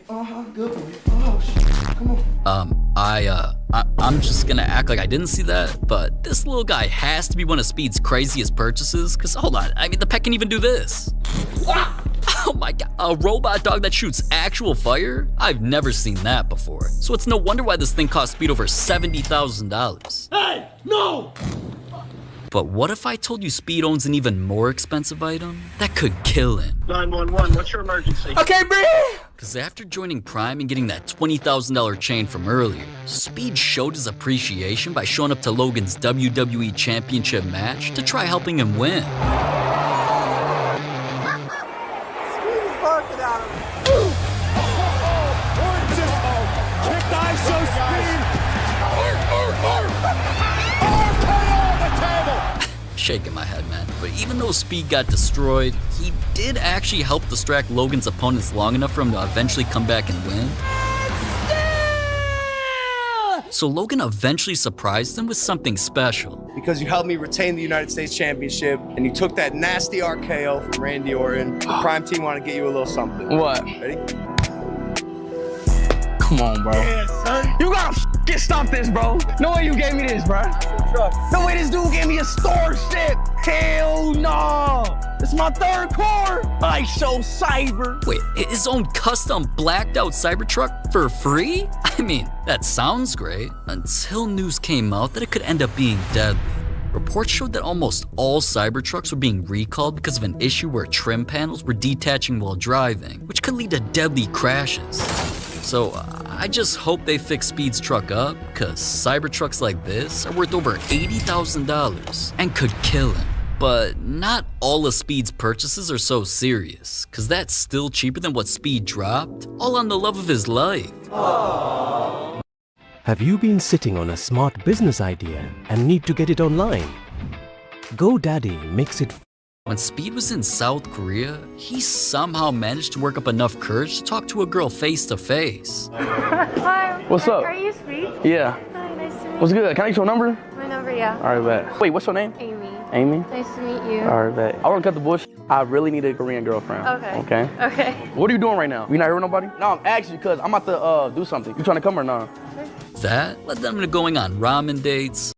Good boy. Oh, shit. Come on. I'm just gonna act like I didn't see that, but this little guy has to be one of Speed's craziest purchases, cause hold on, I mean, the pet can even do this. Oh my god, a robot dog that shoots actual fire? I've never seen that before. So it's no wonder why this thing cost Speed over $70,000. Hey, no! But what if I told you Speed owns an even more expensive item that could kill him? 911, what's your emergency? Okay, breathe. Cause after joining Prime and getting that $20,000 chain from earlier, Speed showed his appreciation by showing up to Logan's WWE Championship match to try helping him win. Shaking my head, man. But even though Speed got destroyed, he did actually help distract Logan's opponents long enough for him to eventually come back and win. So Logan eventually surprised him with something special. Because you helped me retain the United States Championship, and you took that nasty RKO from Randy Orton. The Prime team want to get you a little something. What? Ready? Come on, bro. Yeah, son. You gotta stop this, bro. No way you gave me this, bro. No way this dude gave me a Starship. Hell no. It's my third car. I show Cyber. Wait, his own custom blacked out Cybertruck for free? I mean, that sounds great. Until news came out that it could end up being deadly. Reports showed that almost all Cybertrucks were being recalled because of an issue where trim panels were detaching while driving, which could lead to deadly crashes. So I just hope they fix Speed's truck up, cause Cybertrucks like this are worth over $80,000 and could kill him. But not all of Speed's purchases are so serious, cause that's still cheaper than what Speed dropped, all on the love of his life. Aww. Have you been sitting on a smart business idea and need to get it online? GoDaddy makes it. When Speed was in South Korea, he somehow managed to work up enough courage to talk to a girl face to face. Hi. What's up? Are you Speed? Yeah. Hi, nice to meet you. What's good? Can I get your number? My number, yeah. All right, bet. Wait, what's your name? Amy. Amy? Nice to meet you. All right, bet. I want to cut the bush. I really need a Korean girlfriend. Okay. Okay? Okay. What are you doing right now? You not here with nobody? No, I'm asking you because I'm about to do something. You trying to come or not? That led them to going on ramen dates,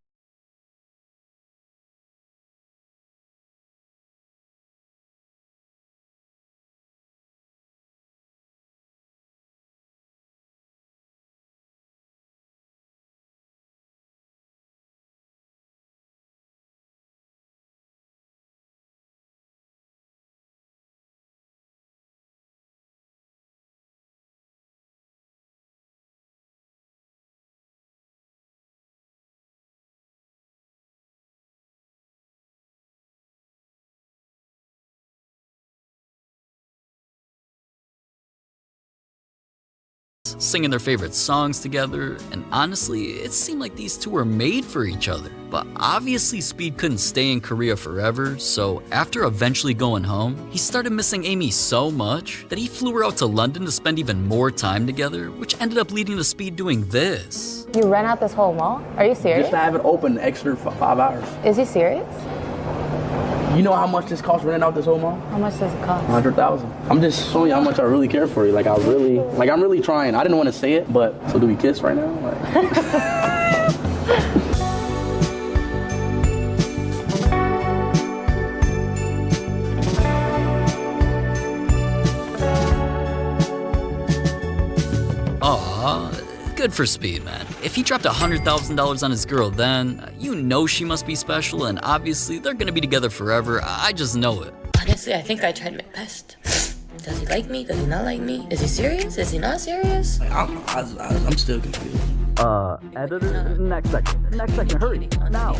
singing their favorite songs together, and honestly, it seemed like these two were made for each other. But obviously Speed couldn't stay in Korea forever, so after eventually going home, he started missing Amy so much that he flew her out to London to spend even more time together, which ended up leading to Speed doing this. You rent out this whole mall? Are you serious? Just to have it open extra 5 hours. Is he serious? You know how much this cost renting out this whole mall? How much does it cost? 100,000. I'm just showing you how much I really care for you. Like I'm really trying. I didn't want to say it, but so do we kiss right now? Aw, good for Speed, man. If he dropped $100,000 on his girl then, you know she must be special, and obviously they're gonna be together forever. I just know it. Honestly, I think I tried my best. Does he like me? Does he not like me? Is he serious? Is he not serious? I'm still confused. Editor, next second, hurry, now.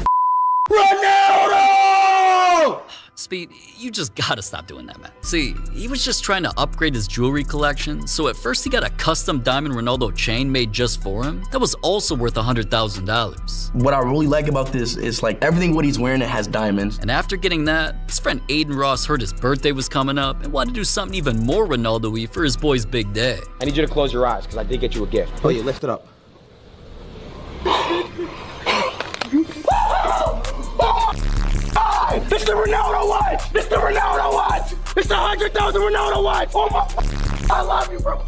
Ronaldo! Speed, you just gotta stop doing that, man. See, he was just trying to upgrade his jewelry collection, so at first he got a custom diamond Ronaldo chain made just for him that was also worth $100,000. What I really like about this is like everything what he's wearing, it has diamonds. And after getting that, his friend Aiden Ross heard his birthday was coming up and wanted to do something even more Ronaldo-y for his boy's big day. I need you to close your eyes, because I did get you a gift. Oh yeah, lift it up. It's the Ronaldo watch! It's the Ronaldo watch! It's the 100,000 Ronaldo watch! Oh my, I love you, bro.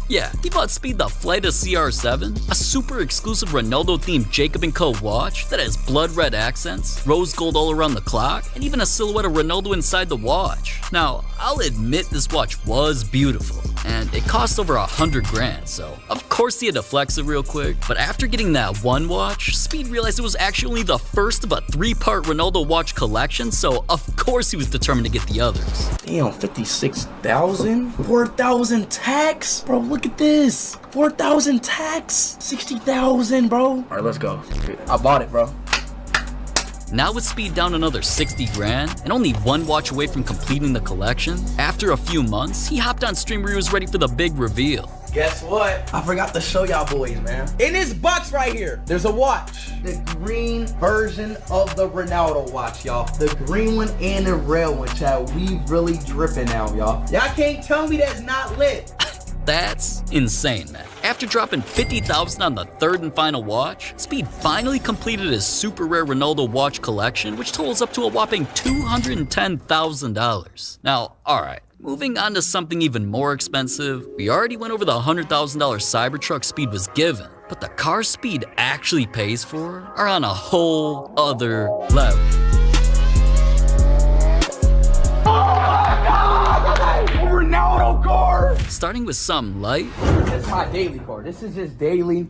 Yeah, he bought Speed the Flighta CR7, a super exclusive Ronaldo-themed Jacob & Co. watch that has blood red accents, rose gold all around the clock, and even a silhouette of Ronaldo inside the watch. Now, I'll admit this watch was beautiful, and it cost over $100,000, so of course he had to flex it real quick. But after getting that one watch, Speed realized it was actually only the first of a 3-part Ronaldo watch collection, so of course he was determined to get the others. Damn, 56,000? 4,000 tax? Bro, look at this. 4,000 tax? 60,000, bro. All right, let's go. I bought it, bro. Now with Speed down another $60,000 and only one watch away from completing the collection, after a few months, he hopped on stream where he was ready for the big reveal. Guess what? I forgot to show y'all boys, man. In this box right here, there's a watch. The green version of the Ronaldo watch, y'all. The green one and the red one, child. We really dripping now, y'all. Y'all can't tell me that's not lit. That's insane, man. After dropping $50,000 on the third and final watch, Speed finally completed his super rare Ronaldo watch collection, which totals up to a whopping $210,000. Now, alright, moving on to something even more expensive, we already went over the $100,000 Cybertruck Speed was given, but the cars Speed actually pays for are on a whole other level. Ronaldo car! Starting with something light. This is my daily car. This is his daily.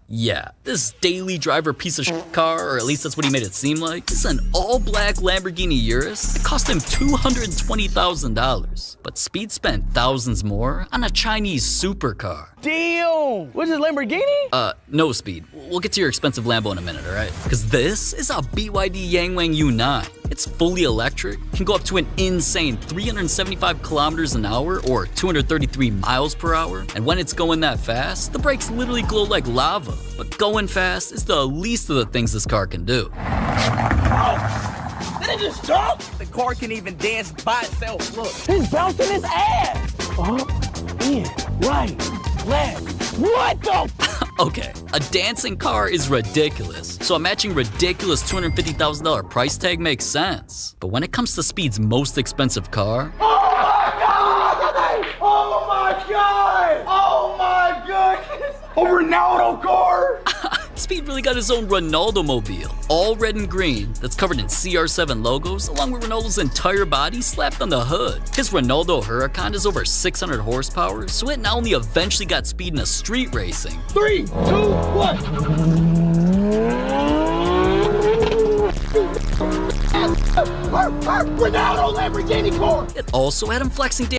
Yeah. This daily driver piece of shit car, or at least that's what he made it seem like, is an all-black Lamborghini Urus that cost him $220,000. But Speed spent thousands more on a Chinese supercar. Damn! What's his Lamborghini? No, Speed. We'll get to your expensive Lambo in a minute, alright? Because this is a BYD Yangwang U9. It's fully electric, can go up to an insane 375 kilometers an hour or 233 miles per hour. And when it's going that fast, the brakes literally glow like lava. But going fast is the least of the things this car can do. Did it just jump? The car can even dance by itself. Look, he's bouncing his ass. In, right, left. What the? Okay, a dancing car is ridiculous, so a matching ridiculous $250,000 price tag makes sense. But when it comes to Speed's most expensive car, Oh my god! Oh my goodness! A Ronaldo car! Speed really got his own Ronaldo mobile, all red and green, that's covered in CR7 logos, along with Ronaldo's entire body slapped on the hood. His Ronaldo Huracan is over 600 horsepower, so it not only eventually got Speed into street racing. 3, 2, 1. Ronaldo Lamborghini car! It also had him flexing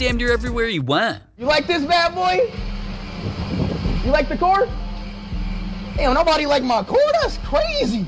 damn near everywhere he went. You like this bad boy? You like the car? Damn, nobody like my car? That's crazy.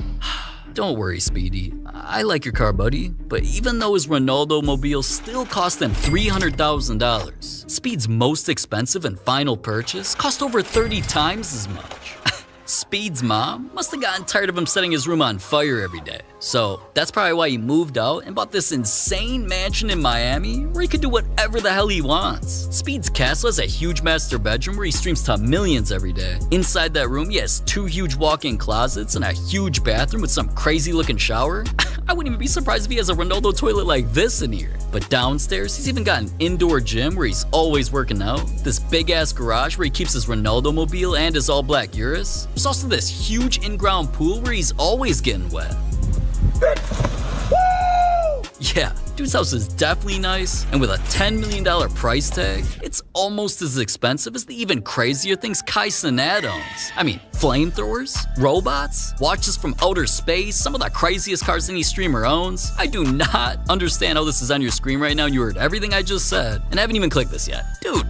Don't worry, Speedy. I like your car, buddy. But even though his Ronaldo mobile still cost him $300,000, Speed's most expensive and final purchase cost over 30 times as much. Speed's mom must have gotten tired of him setting his room on fire every day. So that's probably why he moved out and bought this insane mansion in Miami where he could do whatever the hell he wants. Speed's castle has a huge master bedroom where he streams to millions every day. Inside that room, he has 2 huge walk-in closets and a huge bathroom with some crazy looking shower. I wouldn't even be surprised if he has a Ronaldo toilet like this in here. But downstairs, he's even got an indoor gym where he's always working out, this big-ass garage where he keeps his Ronaldo mobile and his all-black Urus. There's also this huge in-ground pool where he's always getting wet. Yeah, dude's house is definitely nice, and with a $10 million price tag, it's almost as expensive as the even crazier things Kai Cenat owns. I mean, flamethrowers, robots, watches from outer space, some of the craziest cars any streamer owns. I do not understand how this is on your screen right now and you heard everything I just said, and haven't even clicked this yet. Dude.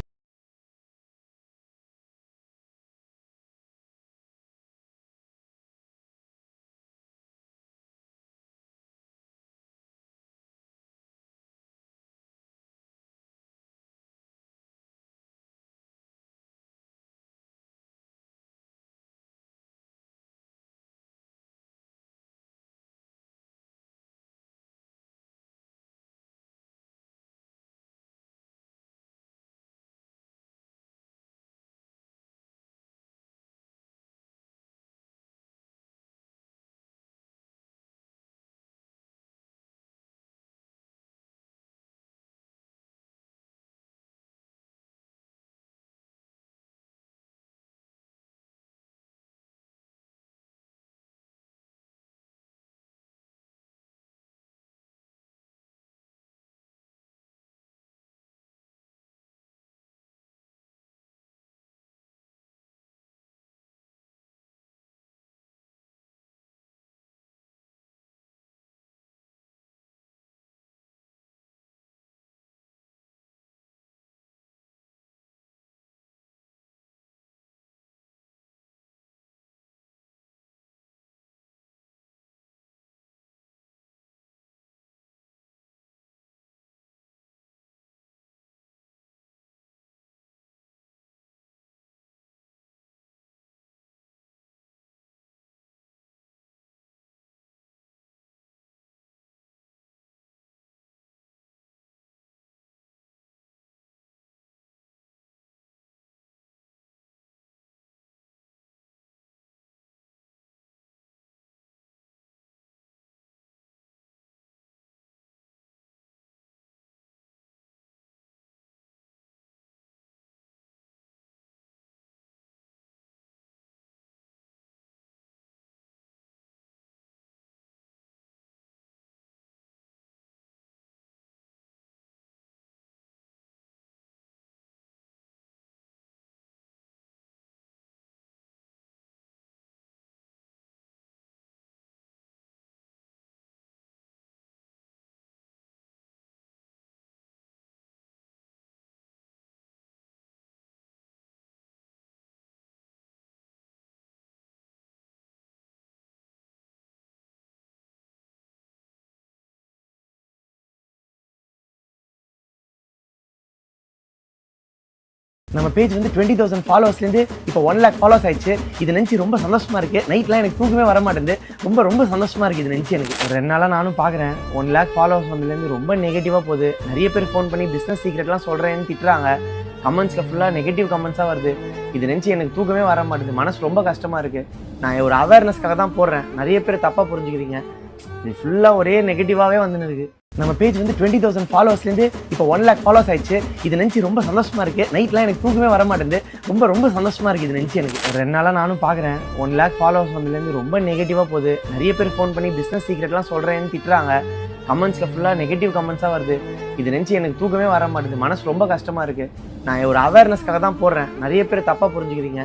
நம்ம page வந்து 20,000 ஃபாலோவர்ஸ்லேருந்து இப்போ 1 lakh followers ஆயிடுச்சு. இது நினச்சி ரொம்ப சந்தோஷமா இருக்குது. நைட்லாம் எனக்கு தூக்கமே வர மாட்டேங்குது. ரொம்ப சந்தோஷமா இருக்குது இது நினச்சி எனக்கு. ஒரு 2 நாளாக நானும் பார்க்குறேன் 1 lakh ஃபாலோவர்ஸ் வந்ததுலேருந்து ரொம்ப நெகட்டிவாக போகுது. நிறைய பேர் ஃபோன் பண்ணி பிஸ்னஸ் சீக்ரெட்லாம் சொல்கிறேன்னு திட்டுறாங்க. கமெண்ட்ஸில் ஃபுல்லாக நெகட்டிவ் கமெண்ட்ஸாக வருது. இது நினச்சி எனக்கு தூக்கமே வர மாட்டேங்குது. மனசு ரொம்ப கஷ்டமாக இருக்குது. நான் ஒரு அவேர்னஸ்க்காக தான் போடுறேன். நிறைய பேர் தப்பாக புரிஞ்சுக்கிறீங்க. இது ஃபுல்லாக ஒரே நெகட்டிவாகவே வந்துன்னு இருக்குது. நம்ம பேஜ் வந்து 20,000 ஃபாலோவர்ஸ்லேருந்து இப்போ 1 lakh ஃபாலோவர்ஸ் ஆயிடுச்சு. இது நினச்சி ரொம்ப சந்தோஷமா இருக்குது. நைட்லாம் எனக்கு தூக்கமே வர மாட்டேங்குது. ரொம்ப சந்தோஷமா இருக்குது இது நினச்சி எனக்கு. ஒரு 2 நாளாக நானும் பார்க்குறேன் 1 lakh ஃபாலோவர்ஸ் வந்ததுலேருந்து ரொம்ப நெகட்டிவாக போகுது. நிறைய பேர் ஃபோன் பண்ணி பிஸ்னஸ் சீக்ரெட்லாம் சொல்கிறேன்னு திட்டுறாங்க. கமெண்ட்ஸில் ஃபுல்லாக நெகட்டிவ் கமெண்ட்ஸாக வருது. இது நினச்சி எனக்கு தூக்கமே வர மாட்டேங்குது. மனசு ரொம்ப கஷ்டமாக இருக்குது. நான் ஒரு அவேர்னஸ்க்காக தான் போடுறேன். நிறைய பேர் தப்பாக புரிஞ்சுக்கிறீங்க.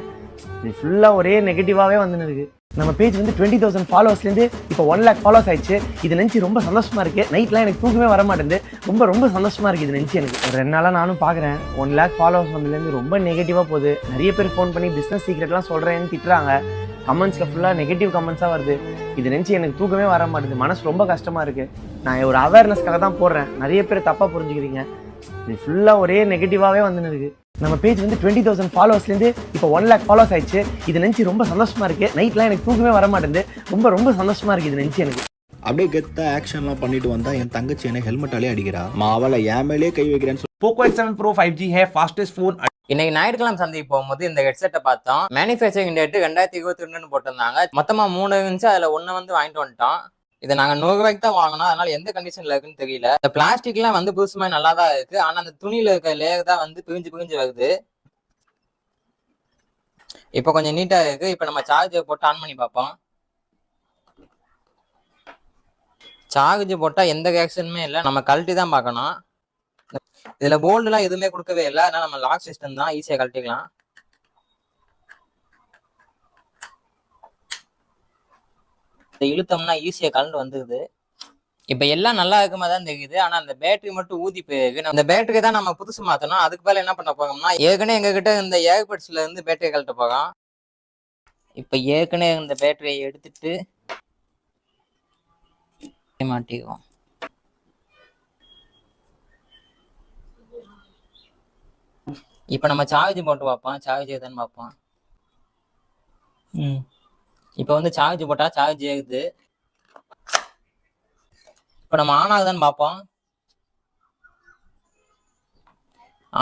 இது ஃபுல்லாக ஒரே நெகட்டிவாகவே வந்துன்னு இருக்குது. நம்ம பேஜ் வந்து 20,000 ஃபாலோவர்ஸ்லேருந்து இப்போ 1 lakh ஃபாலோவர்ஸ் ஆயிடுச்சு. இது நினச்சி ரொம்ப சந்தோஷமா இருக்கு. நைட்லாம் எனக்கு தூக்கமே வர மாட்டேங்குது. ரொம்ப சந்தோஷமா இருக்கு இது நினச்சி எனக்கு. ஒரு 2 நாளாக நானும் பார்க்குறேன் 1 lakh ஃபாலோவர்ஸ் வந்ததுலேருந்து ரொம்ப நெகட்டிவாக போகுது. நிறைய பேர் ஃபோன் பண்ணி பிஸ்னஸ் சீக்ரெட்லாம் சொல்கிறேன்னு திட்டுறாங்க. கமெண்ட்ஸில் ஃபுல்லாக நெகட்டிவ் கமெண்ட்ஸாக வருது. இது நினச்சி எனக்கு தூக்கமே வர மாட்டேங்குது. மனசு ரொம்ப கஷ்டமாக இருக்குது. நான் ஒரு அவேர்னஸ்க்காக தான் போடுறேன். நிறைய பேர் தப்பாக புரிஞ்சுக்கிறீங்க. இது ஃபுல்லாக ஒரே நெகட்டிவாகவே வந்துன்னு இருக்குது. நம்ம பேஜ் வந்து 20,000 ஃபாலோவர்ஸ்லேருந்து இப்போ 1 lakh ஃபாலோவர்ஸ் ஆயிடுச்சு. இது நினச்சி ரொம்ப சந்தோஷமா இருக்கு. நைட்லாம் எனக்கு தூக்கமே வர மாட்டேங்குது. ரொம்ப சந்தோஷமா இருக்கு இது நினச்சி எனக்கு. அப்படியே கெத்த ஆக்ஷன்லாம் பண்ணிட்டு வந்தா என் தங்கச்சி என்ன ஹெல்மெட்டாலே அடிக்கிறா. அவளை என் மேலே கை வைக்கிறேன்னு சொல்லி Poco X7 Pro 5G है fastest phone. இன்னைக்கு ஞாயிற்றுக்கிழமை சந்தைக்கு போகும்போது இந்த ஹெட்செட்டை பார்த்தோம். மேனுஃபேக்சரிங் டேட்டு 2022 போட்டிருந்தாங்க. மொத்தமா 3 இருந்துச்சு. அதுல 1 வந்து வாங்கிட்டு வந்துட்டோம். இதை நாங்க 100 ரூபாய்க்கு தான் வாங்கினோம். அதனால எந்த கண்டிஷன்ல இருக்குன்னு தெரியல. இந்த பிளாஸ்டிக்லாம் வந்து புதுசுமா நல்லா தான் இருக்கு. ஆனா அந்த துணியில இருக்க லேயர் தான் வந்து பிரிஞ்சு வருது. இப்போ கொஞ்சம் நீட்டா இருக்கு. இப்போ நம்ம சார்ஜர் போட்டு ஆன் பண்ணி பார்ப்போம். சார்ஜ் போட்டா எந்த ரியாக்ஷனுமே இல்லை. நம்ம கழட்டி தான் பார்க்கணும். இதுல போல்டுலாம் எதுவுமே கொடுக்கவே இல்லை. அதனால நம்ம லாக் சிஸ்டம் தான், ஈஸியா கழட்டிக்கலாம். இழுத்தோம்னா ஈஸியா கலந்து வந்துருது. இப்ப எல்லாம் நல்லா இருக்குமா தான் தெரியுது. ஆனா அந்த பேட்டரி மட்டும் ஊதி போயிருக்கு. அந்த பேட்டரி தான் நம்ம புதுசு மாத்தணும். அதுக்கு மேல என்ன பண்ண போறோம்னா, ஏற்கனவே எங்க கிட்ட இந்த ஏர்பட்ஸ்ல இருந்து பேட்டரி கழட்ட போறோம். இப்ப ஏற்கனவே இந்த பேட்டரியை எடுத்துட்டு மாட்டிக்குவோம். இப்ப நம்ம சார்ஜ் போட்டு பார்ப்போம். சார்ஜ் ஏதான்னு பார்ப்போம். இப்ப வந்து சார்ஜ் போட்டா சார்ஜ் ஏகுது. இப்ப நம்ம ஆன் ஆகுதான்னு பார்ப்போம்.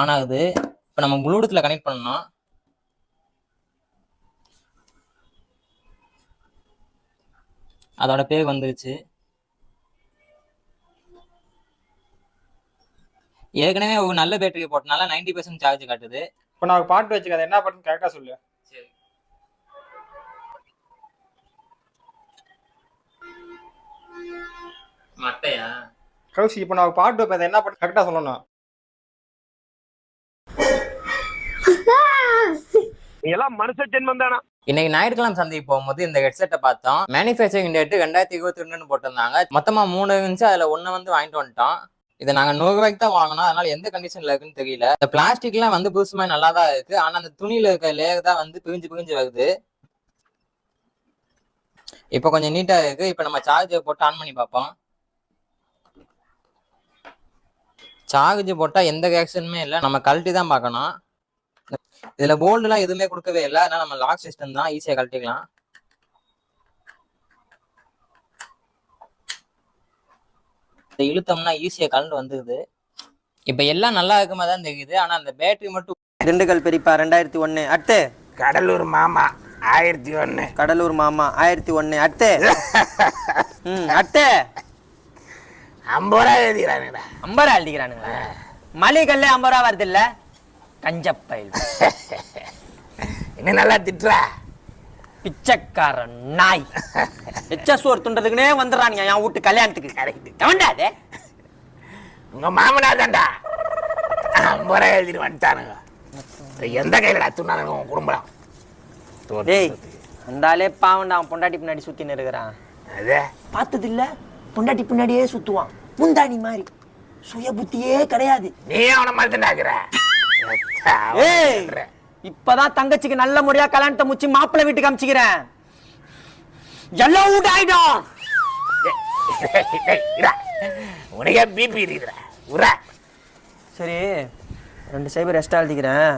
ஆன் ஆகுது. இப்ப நம்ம ப்ளூடூத்ல கனெக்ட் பண்ணணும். அதோட பேர் வந்துருச்சு. ஏற்கனவே ஒரு நல்ல பேட்டரி போட்டனால 90% சார்ஜ் காட்டுது. இப்போ நான் பாட்டு வச்சுக்கேன். என்ன பாட்டுன்னு கரெக்டா சொல்லு. சரி. மட்டையா கௌசி, இப்போ நான் பாட்டு வைப்பேன். என்ன பாட்டு கரெக்டா சொல்லணும். எல்லாம் மனுஷ ஜென்மம் தானா. இன்னைக்கு ஞாயிற்றுக்கிழமை சந்தைக்கு போகும்போது இந்த ஹெட்செட்டை பார்த்தோம். மேனுஃபேக்சரிங் டேட்டு 2022 போட்டிருந்தாங்க. மொத்தமா 3 இருந்துச்சு. அதுல 1 வந்து வாங்கிட்டு வந்துட்டோம். இதை நாங்க 100 ரூபாய்க்கு தான் வாங்கினோம். அதனால எந்த கண்டிஷன்ல இருக்குன்னு தெரியல. இந்த பிளாஸ்டிக்லாம் வந்து புதுசுமா நல்லா தான் இருக்கு. ஆனா அந்த துணியில இருக்க லேயர் தான் வந்து பிரிஞ்சு வருது. இப்ப கொஞ்சம் நீட்டா இருக்கு. இப்ப நம்ம சார்ஜர் போட்டு ஆன் பண்ணி பார்ப்போம். சார்ஜ் போட்டா எந்த ரியாக்ஷனுமே இல்லை. நம்ம கழட்டி தான் பார்க்கணும். இதுல போல்டுலாம் எதுவுமே கொடுக்கவே இல்லை. அதனால நம்ம லாக் சிஸ்டம் தான், ஈஸியா கழட்டிக்கலாம். இழுத்தோம்னா ஈஸியா கலந்து வந்துருது. இப்ப எல்லாம் நல்லா இருக்குமா தான் தெரியுது. ஆனா அந்த பேட்டரி மட்டும். திண்டுக்கல் பெரியப்பா 2001. அடுத்து கடலூர் மாமா 1001. கடலூர் மாமா 1001. அடுத்து அடுத்து 50 ரூபா எழுதிக்கிறானுங்களா. 50 ரூபா எழுதிக்கிறானுங்களா. மளிகல்ல 50 ரூபா வருது இல்ல. கஞ்சப்பயில் என்ன நல்லா திட்டுறா. பிச்சைக்காரன் நாய். எச்சசோர் துண்டதுக்குனே வந்துடுறானுங்க என் வீட்டு கல்யாணத்துக்கு. கவண்டாதே உங்க மாமனா தான்டா 50 ரூபா எழுதிட்டு வந்துட்டானுங்க. எந்த கையிலடா துண்ணானுங்க உன் குடும்பம். டேய் அந்தாலே பாவண்டா. அவன் பொண்டாட்டி பின்னாடி சுத்தின்னு இருக்கிறான். அதே பார்த்தது இல்ல. பொண்டாட்டி பின்னாடியே சுத்துவான். முந்தாணி மாதிரி. சுய புத்தியே கிடையாது. நீ அவனை மறந்துடாக்குற. இப்பதான் தங்கச்சிக்கு நல்ல முறையா கல்யாணத்தை முச்சி மாப்பிள்ளை வீட்டுக்கு அமிச்சுக்கிறேன். எல்லாம் வீட்டு ஆயிடும். உனக்கே பிபி இருக்கிற. சரி 2 சைபர் எக்ஸ்ட்ரா எழுதிக்கிறேன்.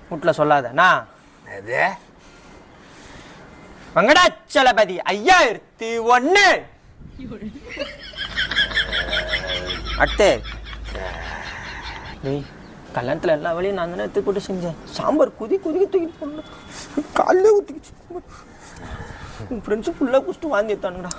வீட்டில் சொல்லாதண்ணா. அது வெங்கடாச்சலபதி 5001. அடுத்து டேய் கல்யாணத்தில் எல்லா வேலையும் நான் தானே எடுத்து போட்டு செஞ்சேன். சாம்பார் குதிக்க தூக்கிட்டு போடணும். காலையிலே ஊற்றிக்கிச்சு. உன் ஃப்ரெண்ட்ஸு ஃபுல்லாக குடிச்சிட்டு வாங்கி எடுத்தானுங்கடா.